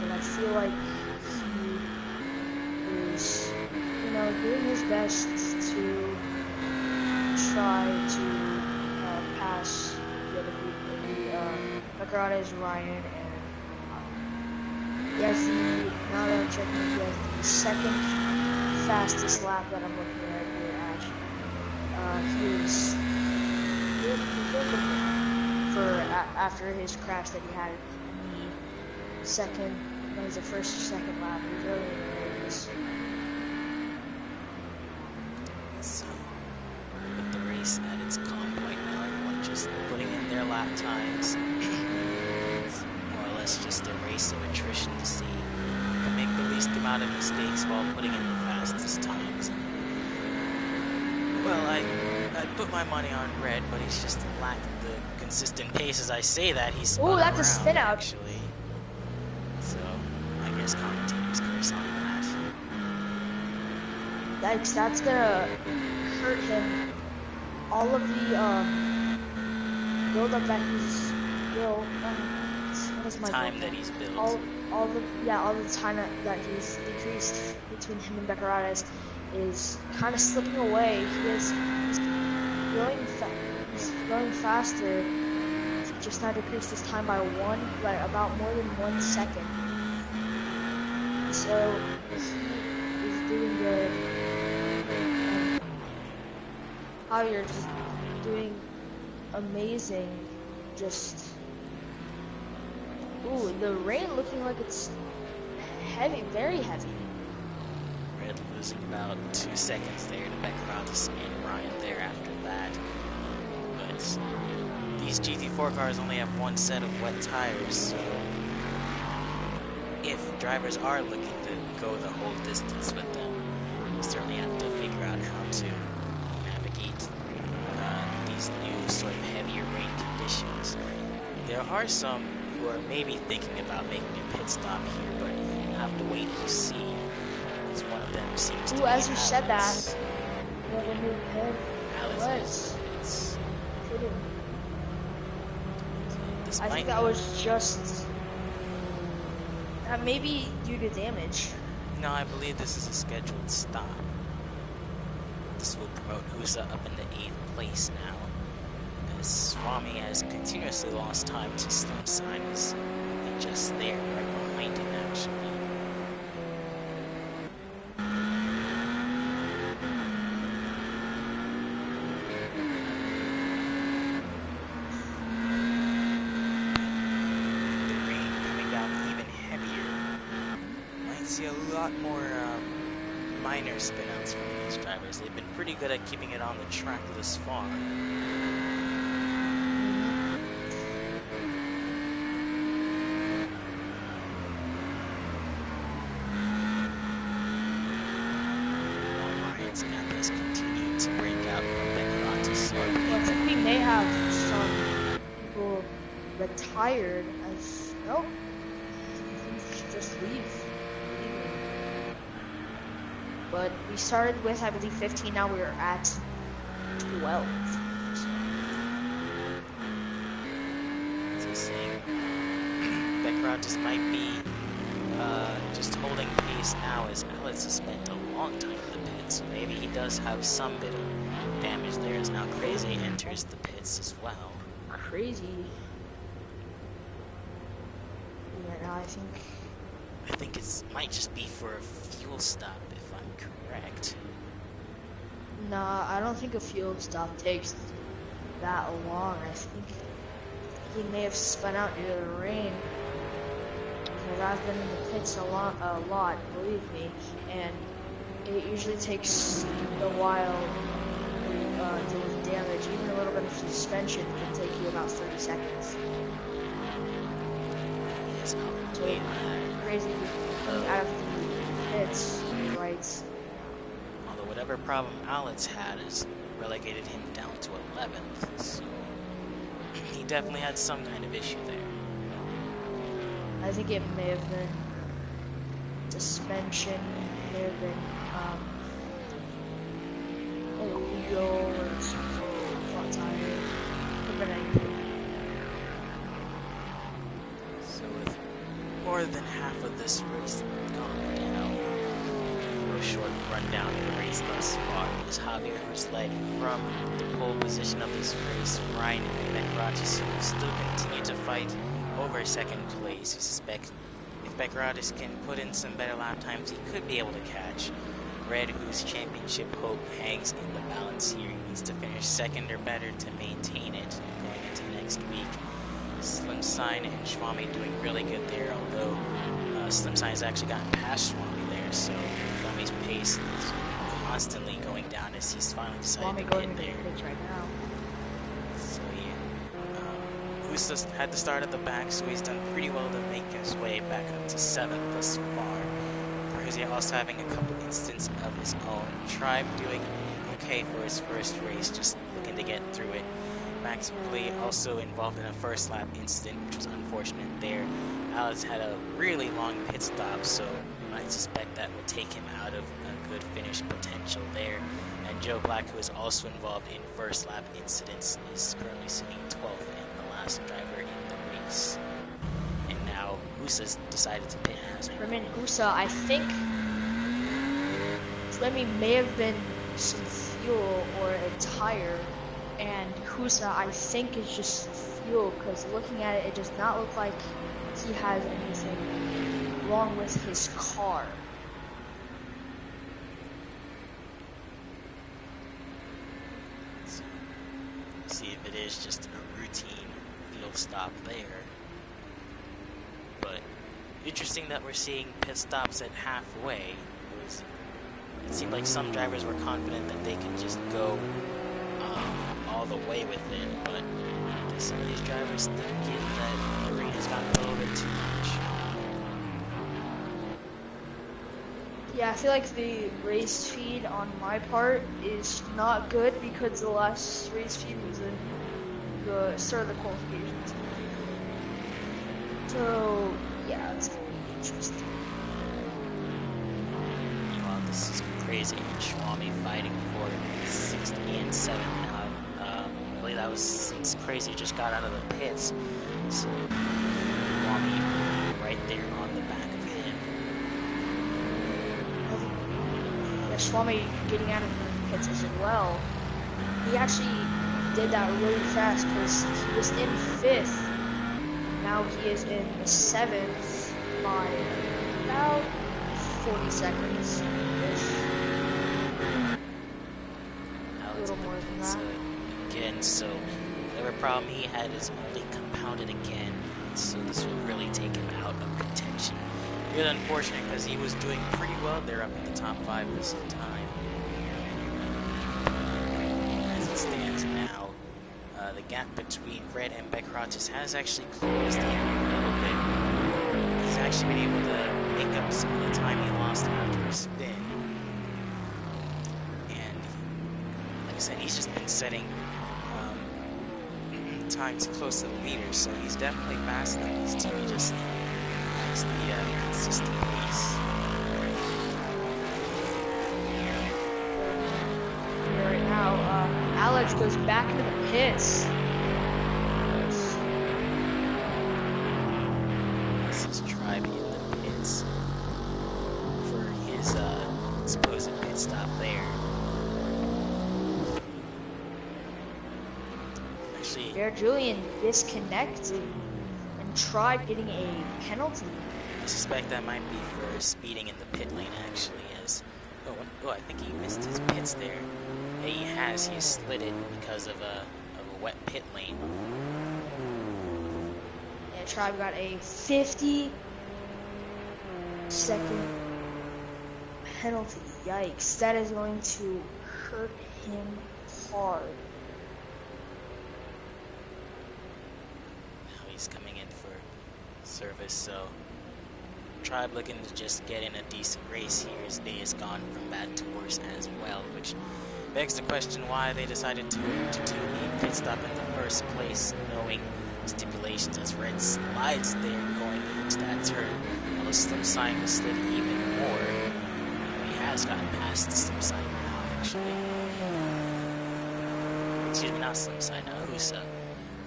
But I feel like he is, doing his best to try to pass the other people. Baccarat Ryan, and he has now that I'm checking, he has the second fastest lap that I'm looking at here at. He was after his crash that he had second, that was the first or second lap. He was early in the race. So, with the race at its calm point now, everyone just putting in their lap times. It's more or less just a race of attrition to see who can make the least amount of mistakes while putting in the fastest times. Well, I put my money on Red, but he's just lacking the consistent pace. As I say that, he's spun that's around, a spin out. Actually. So, I guess commentators curse on that. That's gonna hurt him. All of the build up that he's built, time that he's built. All the time that he's decreased between him and Baccarat is kind of slipping away. He's going faster. He just now decreased his time by about more than 1 second. So he's doing good. Javier's just doing amazing. Just the rain looking like it's heavy, very heavy. Red losing about 2 seconds there to Baccarat and Ryan there after that. But these GT4 cars only have one set of wet tires, so if drivers are looking to go the whole distance with them, you certainly have to figure out how to navigate these new sort of heavier rain conditions. There are some who are maybe thinking about making a pit stop here, but you'll have to wait and see. As one of them seems to be as you Alex. said that, what a new pit. Alex was. This I think that was just maybe due to damage. No, I believe this is a scheduled stop. This will promote Husa up into 8th place now, as Swami has continuously lost time to Slim Sign, who's just there, right behind him actually. See a lot more minor spinouts from these drivers. They've been pretty good at keeping it on the track this far. Ryan's got this continued to break out from Baccarat to start. Well, I think we may have some people retired as nope. I think we should just leave. But we started with, I believe, 15. Now we're at 12. As I was saying, Baccarat just might be just holding pace now, as Alex has spent a long time in the pits. So maybe he does have some bit of damage there, as now Crazy enters the pits as well. Crazy. Yeah, no, I think it might just be for a fuel stop, if I'm correct. Nah, I don't think a fuel stop takes that long. I think he may have spun out due to the rain. Because I've been in the pits a lot, believe me, and it usually takes a while to deal with damage. Even a little bit of suspension can take you about 30 seconds. It's So crazy coming out of the pits, right? Although whatever problem Alex had has relegated him down to 11th, so he definitely had some kind of issue there. I think it may have been suspension, may have been a wheel or something, flat tire, could have been anything. So with more than half of this race gone down, for a short rundown of the race thus far is Javier, who's led from the pole position of this race. Ryan and Beckrotis, who still continue to fight over second place. We suspect if Beckrotis can put in some better lap times, he could be able to catch Red, whose championship hope hangs in the balance here. He needs to finish second or better to maintain it going into next week. Slim Sign and Schwami doing really good there, although Slim Sign has actually gotten past Schwami there, so Schwami's pace is constantly going down as he's finally decided to get there. Right now. So yeah, Usos had to start at the back, so he's done pretty well to make his way back up to 7th thus far. He's also having a couple instances of his own. Tribe doing okay for his first race, just looking to get through it. Max Blee also involved in a first lap incident, which was unfortunate there. Alex had a really long pit stop, so I suspect that will take him out of a good finish potential there. And Joe Black, who is also involved in first lap incidents, is currently sitting 12th and the last driver in the race. And now Usa's decided to pit as For me, Usa, I think Flemmy may have been some fuel or a tire, and Husa, I think, is just fuel, because looking at it, it does not look like he has anything wrong with his car. So, see if it is just a routine fuel stop there. But interesting that we're seeing pit stops at halfway. It seemed like some drivers were confident that they could just go all the way with it, but some of these drivers think that the rain has gotten a little bit too much. Yeah, I feel like the race feed on my part is not good because the last race feed was in the start of the qualifications. So, yeah, it's going to be interesting. Wow, this is crazy. Schwami fighting for 6th and 7th now. I believe that was since Crazy just got out of the pits. So, Schwami right there on the back of him. Yeah, Schwami getting out of the pits as well. He actually did that really fast because he was in 5th. Now he is in 7th by about 40 seconds. A little more than that. Again, so whatever problem he had is only compounded again. So this will really take him out of contention. Really unfortunate because he was doing pretty well there up in the top 5 this time. As it stands now, the gap between Red and Beckrotis has actually closed in a little bit. He's actually been able to make up some of the time he lost after a spin. And like I said, he's just been setting times close to the leader, so he's definitely faster than these two. He just likes the consistent pace. Right now, Alex goes back into the pits. This is Tribe in the pits for his supposed pit stop there. Actually, Bear Julian disconnected and Tribe getting a penalty. I suspect that might be for speeding in the pit lane, actually, as... Oh, I think he missed his pits there. Yeah, he has. He slid it because of a wet pit lane. And Tribe got a 50-second penalty. Yikes. That is going to hurt him hard. Now he's coming in for service, so Tribe looking to just get in a decent race here. His day has gone from bad to worse as well, which begs the question why they decided to do the pit stop in the first place, knowing stipulations as Red slides there going into that turn. Now the slip sign was slid even more. He has gotten past the slip sign now, actually. Excuse me, not slip sign, Husa.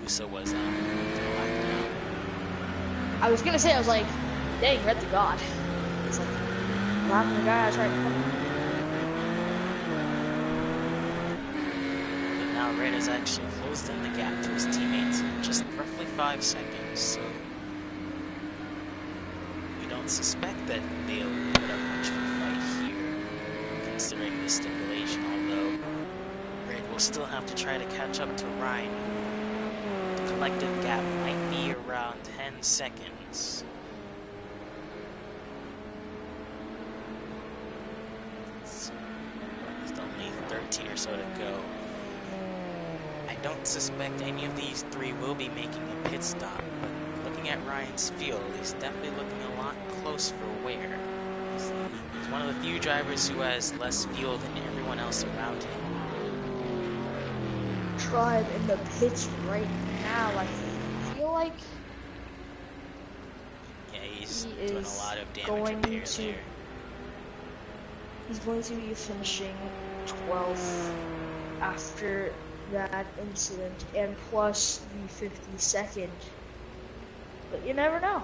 Husa was locked down. I was gonna say, I was like, dang, Red the God. It's like, laughing the guy I tried to come. But now Red has actually closed in the gap to his teammates in just roughly 5 seconds, so we don't suspect that they'll put up much of a fight here, considering the stipulation, although Red will still have to try to catch up to Ryan. The collective gap might be around 10 seconds. There's only 13 or so to go. I don't suspect any of these three will be making a pit stop, but looking at Ryan's field, he's definitely looking a lot close for wear. He's one of the few drivers who has less fuel than everyone else around him. Tribe in the pits right now. I feel like Yeah, he's doing a lot of damage going repair to. there. He's going to be finishing 12th after that incident, and plus the 52nd. But you never know.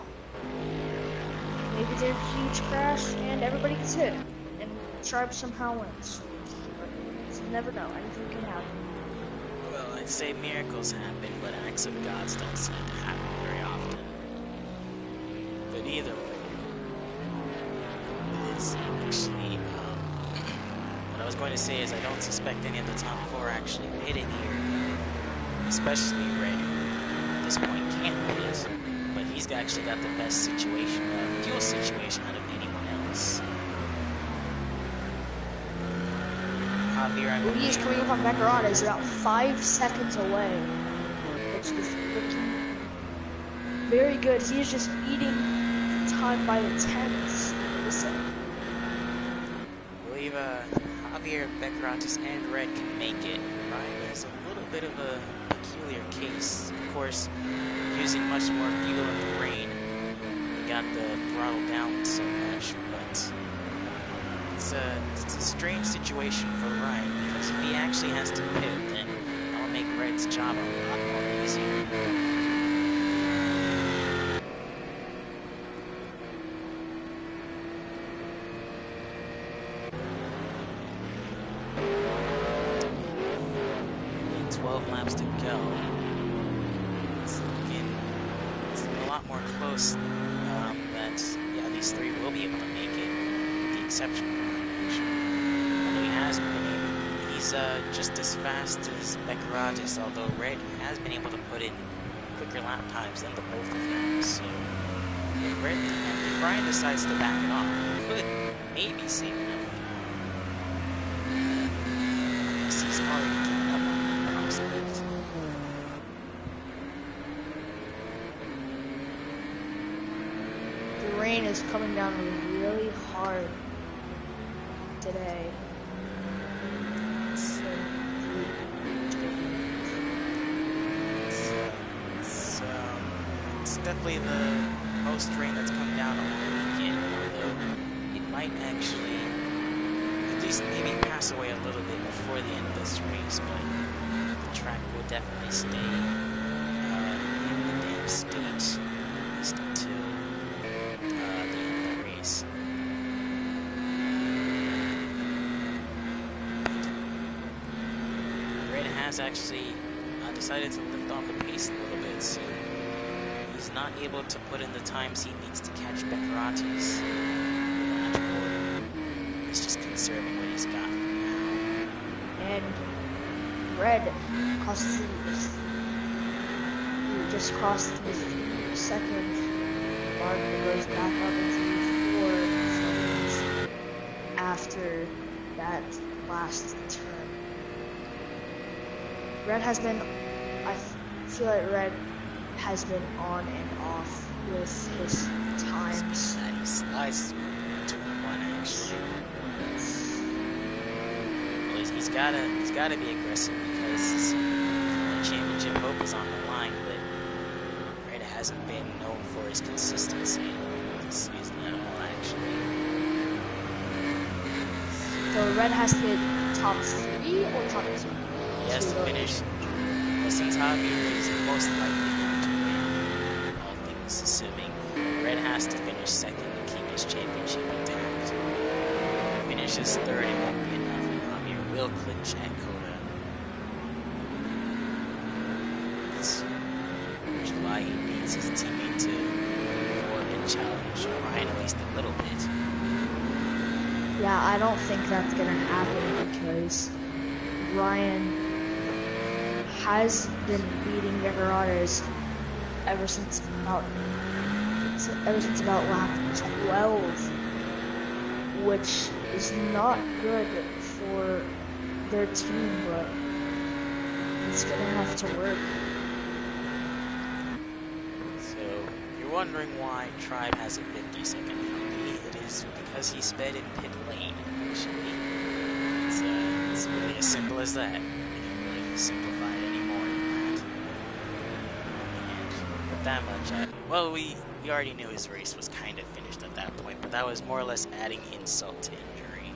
Maybe there's a huge crash and everybody gets hit, and Tribe somehow wins. But you never know. Anything can happen. Well, I'd say miracles happen, but acts of gods don't seem to happen very often. But either way, it's actually, what I was going to say is I don't suspect any of the top four actually pitting here, especially Red, who at this point can't pit, but he's actually got the best situation, fuel situation out of anyone else. Well, he is coming up on Gavra is about 5 seconds away, which is looking very good. He is just eating time by the tenths. I believe Javier, Becaratis, and Red can make it. Ryan is a little bit of a peculiar case. Of course, using much more fuel in the rain, he got the throttle down so much, but it's a strange situation for Ryan, because if he actually has to pit, then that'll make Red's job a lot more easier. Only 12 laps to go. It's looking a lot more close that, yeah, these three will be able to make it, with the exception of Ryan, actually. Although he has been able, he's just as fast as Becaratis, although Red has been able to put in quicker lap times than the both of them, so if Red, if Ryan decides to back it off, he could maybe save enough. He's already given up on the prospect. The rain is coming down really hard today. It's definitely the most rain that's come down on the weekend, although it might actually at least maybe pass away a little bit before the end of this race, but the track will definitely stay in the damp state, at least until the end of the race. Red has actually decided to lift off the pace a little bit, so he's not able to put in the times he needs to catch Becaratis. He's just conserving what he's got. And Red cost just crossed the 3-second mark and goes back up into 4 seconds after that last turn. Red has been, I feel like Red has been on and off with his times. He slides turn one actually. Well, he's gotta be aggressive because the championship hope is on the line, but Red hasn't been known for his consistency this season at all, actually. So Red has to hit top 3 or top 2? He has to finish. Well, since Javier is most likely going to win, all things assuming, Red has to finish second to keep his championship intact. If he finishes third, it won't be enough, and Javier will clinch at COTA. Which is why he needs his teammate to work and challenge Ryan at least a little bit. Yeah, I don't think that's gonna happen because Ryan has been beating Gavra ever since about lap 12, which is not good for their team, but it's gonna have to work. So, you're wondering why Tribe has a 50-second penalty. It is because he sped in pit lane, actually. It's really as simple as that. You can't really simplify it any more than that. And with that much, well, we already knew his race was kind of finished at that point, but that was more or less adding insult to injury.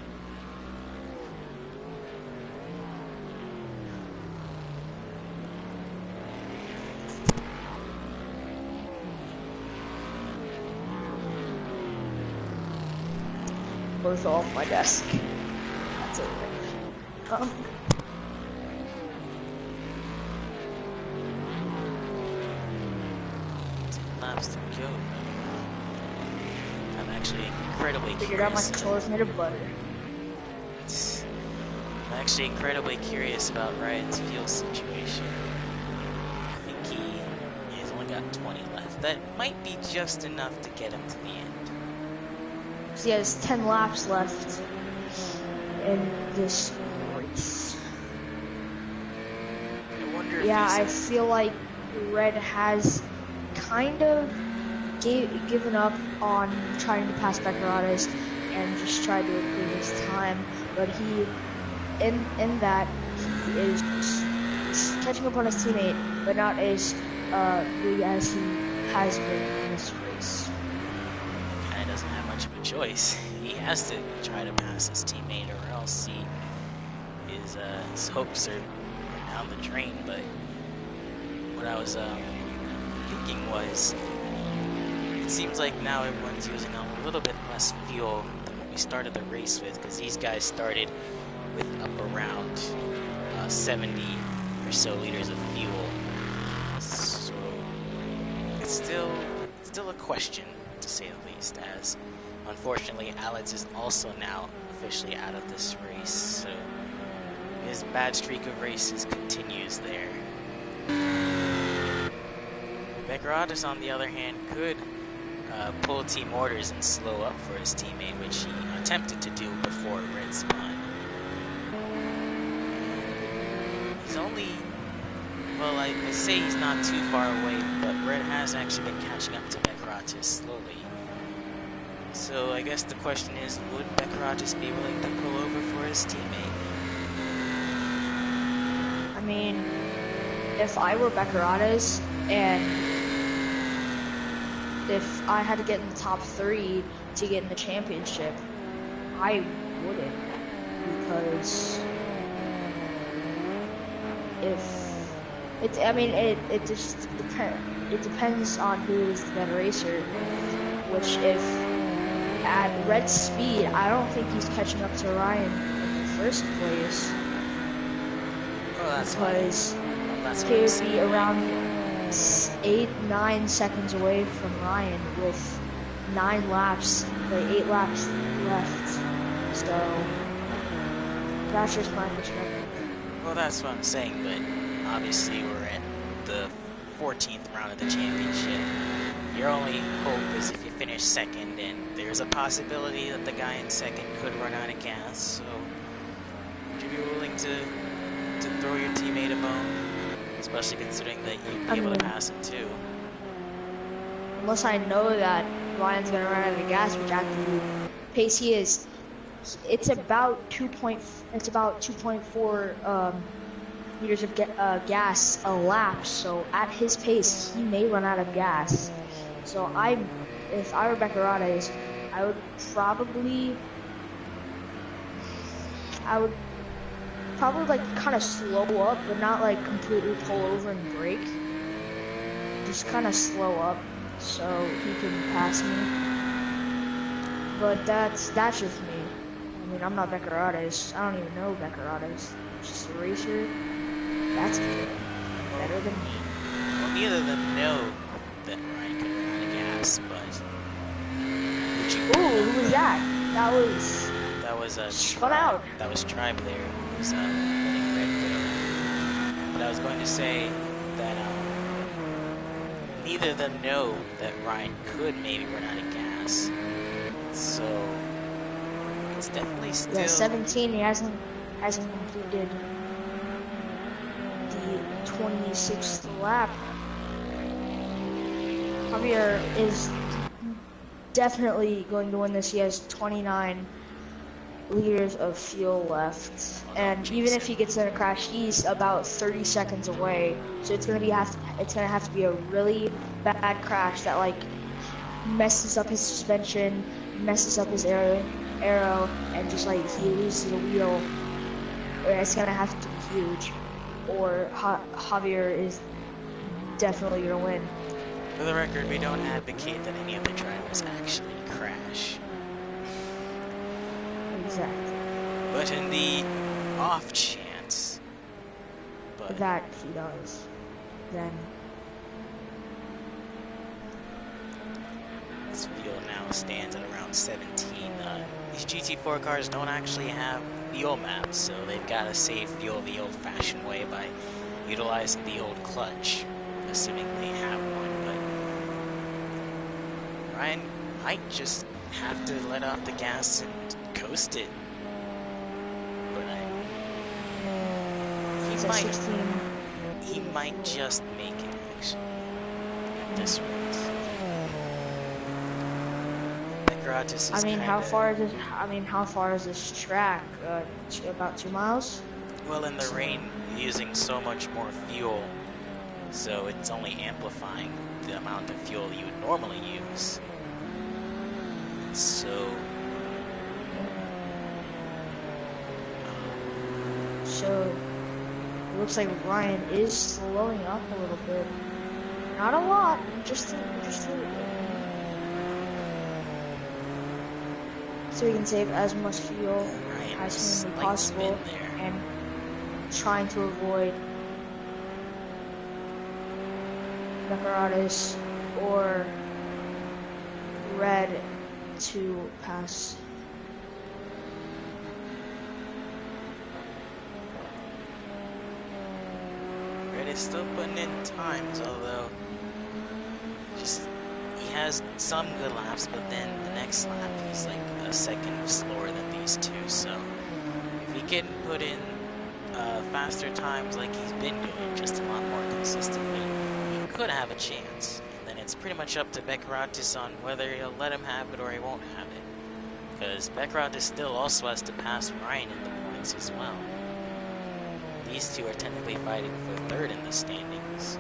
Both off my desk. That's it. 10 laps to go. I'm actually incredibly Figured out my curious. controller's made of butter. I'm actually incredibly curious about Ryan's fuel situation. I think he's only got 20 left. That might be just enough to get him to the end. So he has 10 laps left in this race. I wonder if Yeah, I he's feel like Red has kind of given up on trying to pass Gavra and just tried to improve his time, but he, in that, he is catching up on his teammate, but not as big as he has been in this race. kind of doesn't have much of a choice. He has to try to pass his teammate, or else his hopes are down the drain. But what I was thinking was, it seems like now everyone's using a little bit less fuel than what we started the race with, because these guys started with up around 70 or so liters of fuel. So it's still a question, to say the least, as unfortunately Alex is also now officially out of this race, so his bad streak of races continues there. Gavra, on the other hand, could pull team orders and slow up for his teammate, which he attempted to do before Red spun. He's only, well, I say he's not too far away, but Red has actually been catching up to Gavra slowly. So I guess the question is, would Gavra be willing to pull over for his teammate? I mean, if I were Gavra and if I had to get in the top 3 to get in the championship, I wouldn't, because it just depends on who is the better racer. Which, if at Red's speed, I don't think he's catching up to Ryan in the first place. Well, that's because what he would be around 8-9 seconds away from Ryan with 8 laps left. So that's just my perspective. Well, that's what I'm saying, but obviously we're in the 14th round of the championship. Your only hope is if you finish second, and there's a possibility that the guy in second could run out of gas, so would you be willing to throw your teammate a bone? Especially considering that you'd be able to pass him too. Unless I know that Ryan's gonna run out of gas, which at the pace he is, it's about 2.4 liters of gas a lap. So at his pace, he may run out of gas. So if I were Beccarates, I would probably like kind of slow up, but not like completely pull over and brake. Just kind of slow up so he can pass me. But that's just me. I mean, I'm not Beccarates. I don't even know Beccarates. Just a racer. That's good. Better than me. Well, neither of them know that Ryan could run out of gas, but ooh, who was that? That was spun out. That was Tribe there. Who was running red pill. But I was going to say that neither of them know that Ryan could maybe run out of gas. So it's definitely still. Yeah, 17. He hasn't completed the 26th lap. Javier is definitely going to win this. He has 29 liters of fuel left, and even if he gets in a crash, he's about 30 seconds away. So it's gonna have to be a really bad crash that like messes up his suspension, messes up his arrow, and just like he loses the wheel. It's gonna have to be huge, or Javier is definitely gonna win. For the record, we don't advocate that any of the drivers actually crash. Exactly. But in the off chance that he does, then this fuel now stands at around 17. These GT4 cars don't actually have fuel maps, so they've got to save fuel the old-fashioned way by utilizing the old clutch, assuming they have one. But Ryan might just have to let off the gas and coast it. But he might just make it actually at this rate. I mean, how far is this track? About 2 miles? Well, in the rain, using so much more fuel, so it's only amplifying the amount of fuel you would normally use. So it looks like Ryan is slowing up a little bit. Not a lot, just a little bit. So we can save as much fuel as humanly possible and trying to avoid Beccarates or Red to pass. Red is still putting in times, although he has some good laps, but then the next lap he's like a second slower than these two. So if he can put in faster times like he's been doing, just a lot more consistently, he could have a chance. And then it's pretty much up to Beccarates on whether he'll let him have it or he won't have it. Because Beccarates still also has to pass Ryan in the points as well. These two are technically fighting for third in the standings.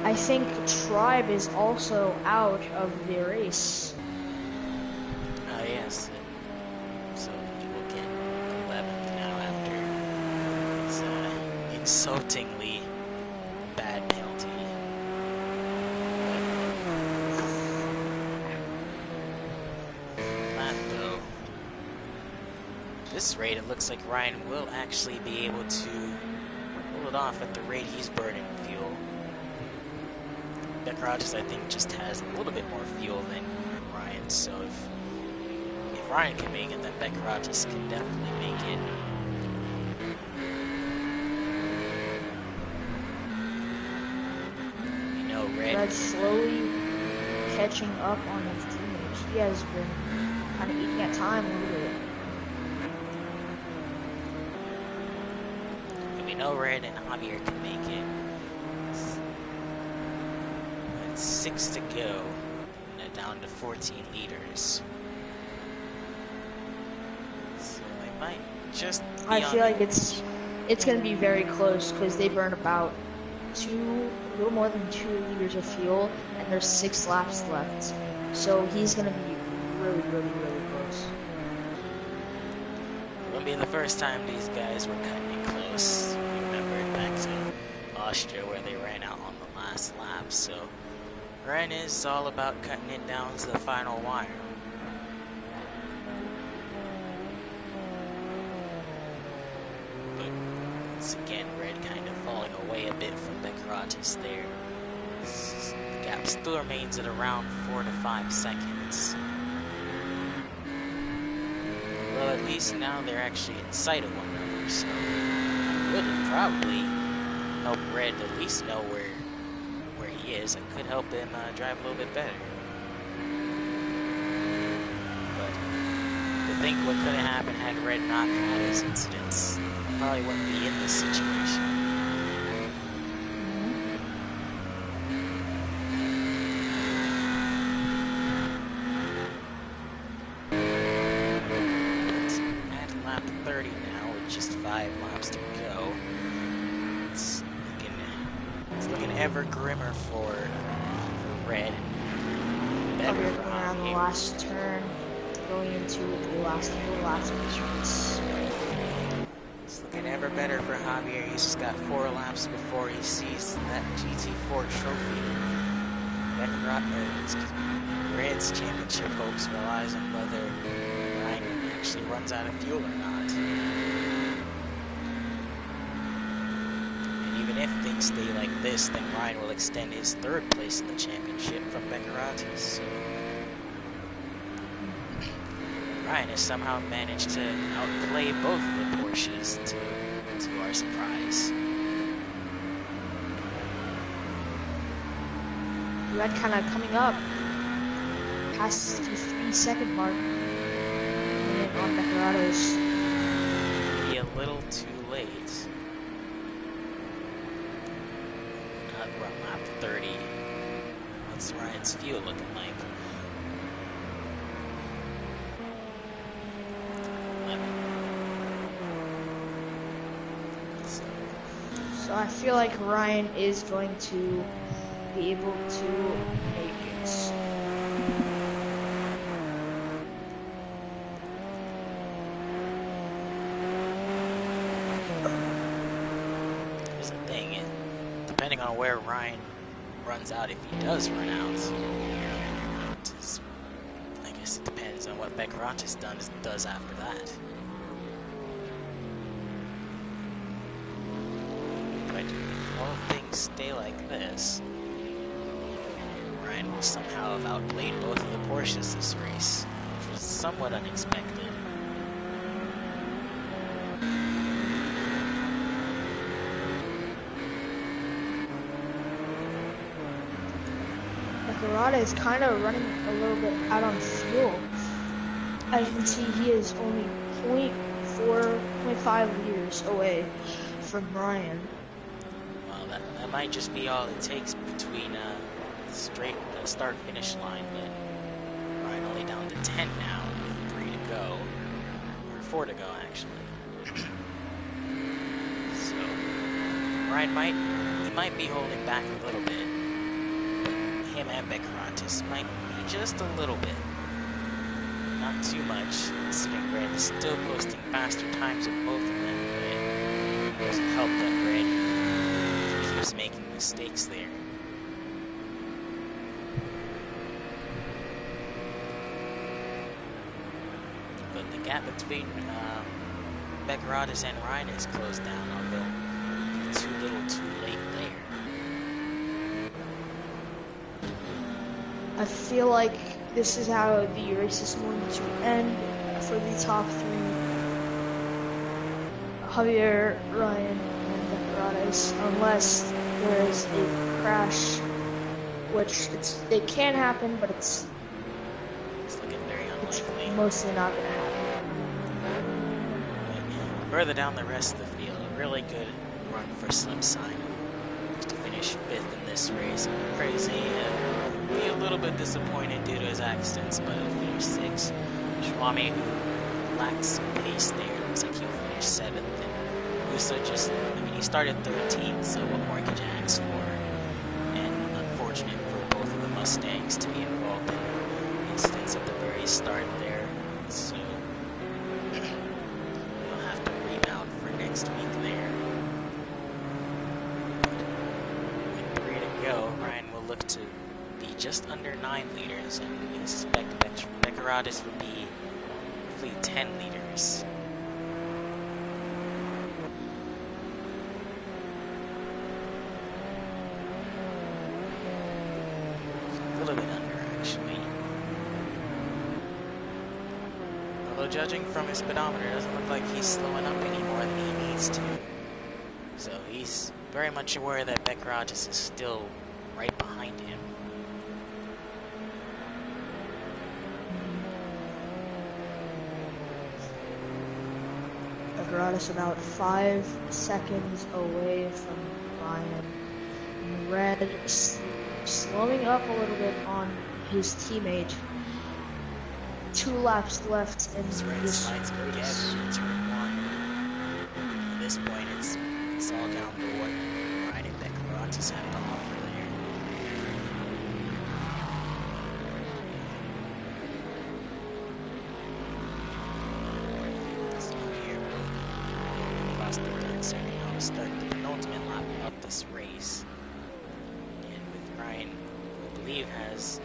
I think Tribe is also out of the race. Yes. So he will get 11th now after his insultingly bad penalty. Not though. This rate, it looks like Ryan will actually be able to pull it off at the rate he's burning fuel. Beccarates, I think, just has a little bit more fuel than Ryan, so if Ryan can make it, then Beckeratis can definitely make it. You know, Red slowly catching up on his teammates. He has been kind of eating at time a little bit. We know Red and Javier can make it. It's 6 to go. And down to 14 liters. So they might just be I feel like it's going to be very close because they burn about a little more than 2 liters of fuel, and there's 6 laps left. So he's going to be really, really, really close. It won't be the first time these guys were cutting it close. Remember back to Austria where they ran out on the last lap. So Ryan is all about cutting it down to the final wire. But once again, Red kind of falling away a bit from Beckeratis there. The gap still remains at around 4 to 5 seconds. Well, at least now they're actually in sight of one another, so I would probably help Red at least know where he is. It could help him drive a little bit better. But to think what could have happened had Red not had his incidents, probably wouldn't be in this situation. At lap 30 now, with just 5 laps to go, it's looking ever grimmer for Red. Better We're for going around the Javier. last turn, going into the last couple laps of this race. It's looking ever better for Javier. He's just got 4 laps before he sees that GT4 trophy. Red's championship hopes relies on whether Ryan actually runs out of fuel or not. And even if things stay like this, then Ryan will extend his 3rd place in the championship from Beckeratis. So Ryan has somehow managed to outplay both of the Porsches to our surprise. Red kind of coming up past the 3-second mark. And on Beckeratis. Be a little too late. Not around lap 30. What's Ryan's fuel looking like? So I feel like Ryan is going to be able to make it. Here's the thing, depending on where Ryan runs out, if he does run out, I guess it depends on what Beckeratis does after that. But if all things stay like this, Ryan will somehow have outplayed both of the Porsches this race, which was somewhat unexpected. Beckeratis is kind of running a little bit out on fuel. As you can see, he is only 0.5 liters away from Ryan. Well, that might just be all it takes between the start-finish line, but Ryan only down to 10 now, with 3 to go, or 4 to go actually. So Ryan might be holding back a little bit. Him and Beckeratis might be just a little bit, not too much. Considering Red is still posting faster times with both of them, but it doesn't help that Red keeps making mistakes there. But the gap between Beckeratis and Ryan is closed down, although too little too late there. I feel like this is how the race is going to end for the top three. Javier, Ryan, and Decorados, unless there is a crash, which it can happen, but it's looking very unlikely. Mostly not going to happen. Further down the rest of the field, a really good run for Slim Simon to finish 5th in this race. Crazy, be a little bit disappointed due to his accidents, but he'll finish 6th. Schwami, who lacked some pace there, looks like he'll finish 7th. And Musa just, he started 13th, so what more could you ask for? And unfortunate for both of the Mustangs to be involved in incidents at the very start there. So we'll have to rebound for next week there. With 3 to go, Ryan will look to be just under 9 liters, and we expect Decorados will be roughly 10 liters. A little bit under, actually. Although judging from his speedometer, it doesn't look like he's slowing up any more than he needs to. So he's very much aware that Decorados is still right behind him. Decorados about 5 seconds away from Ryan. Red slowing up a little bit on his teammate. 2 laps left in this race. At this point, it's all down to what Ryan and Decorados have to offer there. So here we'll cross the third second. I'll start the penultimate lap of this race. And with Ryan, I believe has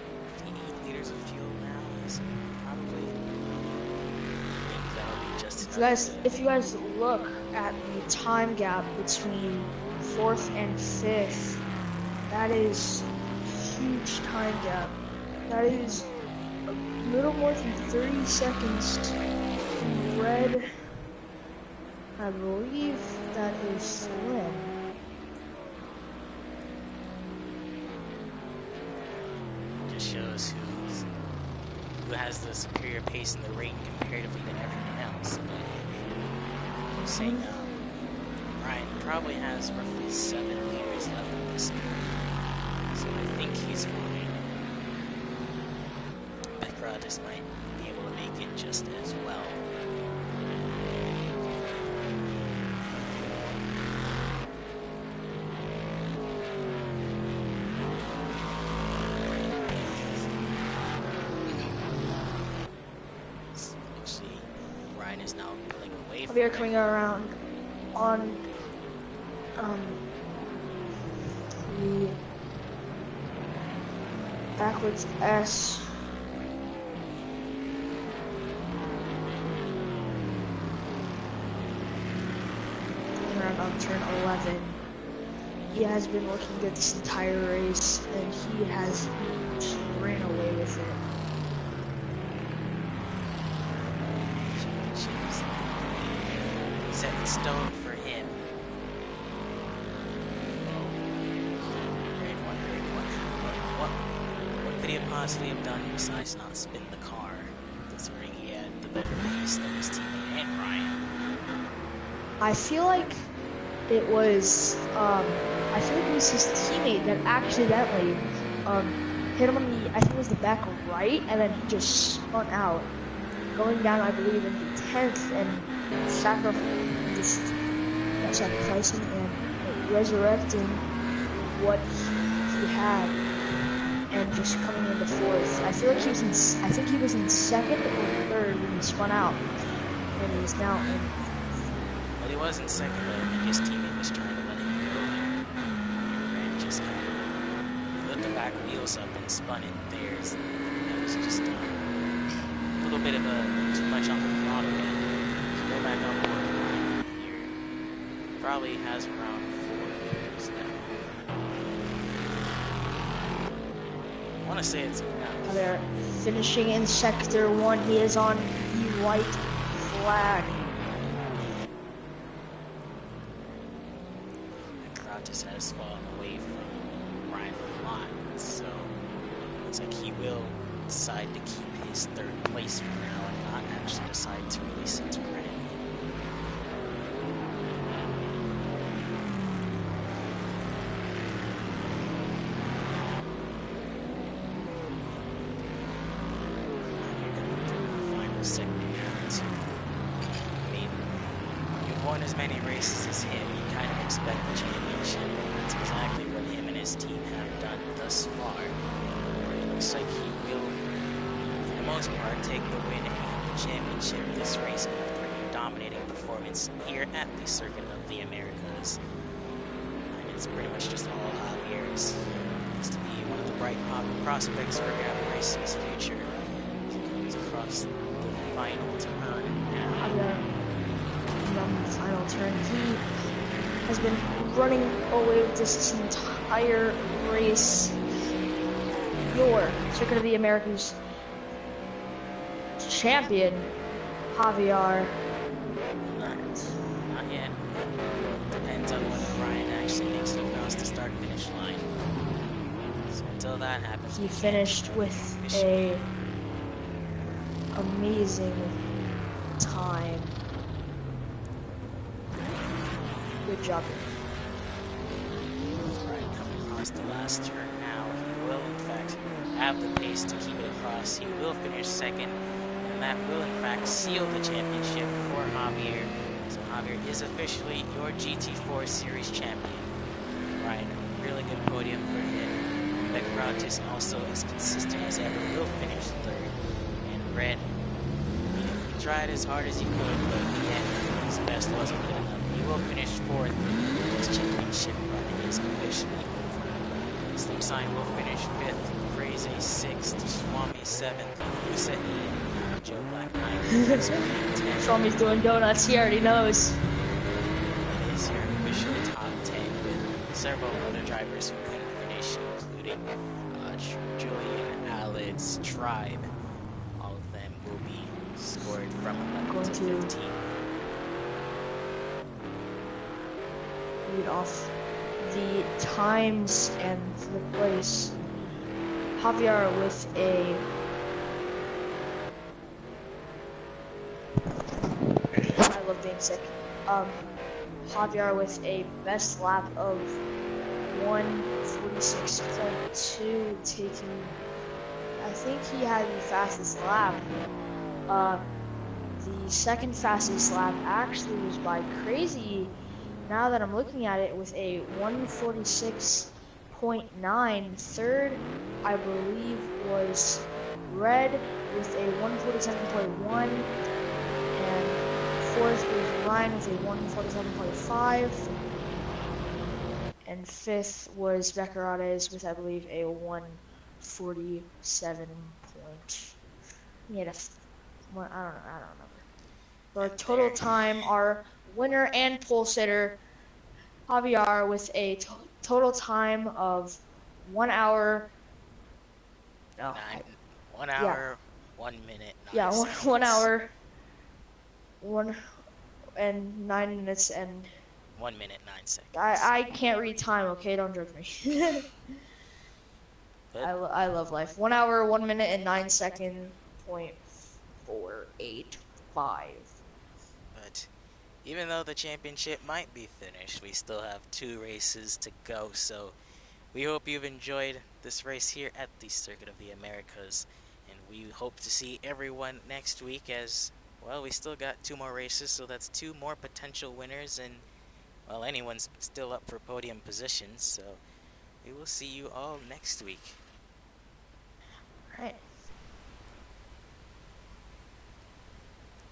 8 liters of fuel now. So probably think that'll be just if you guys look at the time gap between 4th and 5th, that is a huge time gap. That is a little more than 30 seconds in red. I believe that is Slim. Just shows who has the superior pace in the ring comparatively to everyone else. But saying Ryan probably has roughly 7 liters left in this car, so I think he's fine. Decorados might be able to make it just as well. Is now pulling away from We are coming around on the backwards S. Around on turn 11. He has been looking good this entire race, and he has just ran away with it. Set in stone for him. What could he have possibly have done besides not spin the car, considering he had the better pace than his teammate and Ryan? I feel like it was his teammate that accidentally hit him on the, I think it was the back right, and then he just spun out, going down, I believe, in the 10th, and sacrificing and resurrecting what he had, and just coming into 4th. I feel like I think he was in 2nd or 3rd when he spun out, and he's now in. Well, he was in 2nd, but I think his teammate was trying to let him go, and Rand just kind of lit the back wheels up and spun it. That was just a little bit of too much on the throttle. Go back on board. Here probably has around 4 liters now. want to say it's Javier finishing in sector 1. He is on the white flag. The crowd just has fallen away from Ryan a lot, so looks like he will decide to keep his third place for now and not actually decide to release it to Red. Final segment now too. I mean, you've won as many races as him, you kind of expect the championship. That's exactly what him and his team have done thus far. It looks like he will, for the most part, take the win and the championship this race after a dominating performance here at the Circuit of the Americas. And it's pretty much just all Javier's. Looks to be one of the bright prospects for Gavra Racing's future. He comes across the final turn now. On the final turn, he has been running away with this entire race. Your Circuit of the Americas champion, Javier. Not yet. Depends on when Brian actually makes it across the start-finish line. So until that happens, He finished with a amazing time. Good job. Brian coming across the last turn now. He will, in fact, have the pace to keep it across. He will finish second, and that will, in fact, seal the championship for Javier. So Javier is officially your GT4 Series champion. Brian, really good podium for him. Beckrotis also as consistent as ever, will finish third. And Red, he tried as hard as he could, but in the end, his best wasn't good enough. He will finish fourth. His championship run is officially over. Slim Sign will finish fifth. Crazy sixth. Swami seventh. Musa eighth. Joe Black ninth. Swami's doing donuts. He already knows. It is your official top 10 with several other drivers who couldn't finish, including Julian, Alex, Tribe. All of them will be scored from 11 to 15. Read off the times and the place. Javier with a I love being sick. Javier with a best lap of 1:46.2, taking, I think he had the fastest lap. The second fastest lap actually was by Crazy. Now that I'm looking at it, with a 1:46.9. Third, I believe, was Red with a 1:47.1, and fourth was Ryan with a 1:47.5, and fifth was Beccarates with, I believe, a 1:47. Yeah, that's one. I don't remember. The total time, our winner and pole sitter, Javier, with a total time of 1 hour. No. 1 hour, 1 minute, 9 yeah, seconds. 1 hour, 1 and 9 minutes and 1 minute, 9 seconds. I can't read time. Okay, don't judge me. I love life. 1 hour, 1 minute and 9 second .485. But even though the championship might be finished, we still have 2 races to go. So we hope you've enjoyed this race here at the Circuit of the Americas, and we hope to see everyone next week, as well, we still got 2 more races, so that's 2 more potential winners, and well, anyone's still up for podium positions, so we will see you all next week. All right.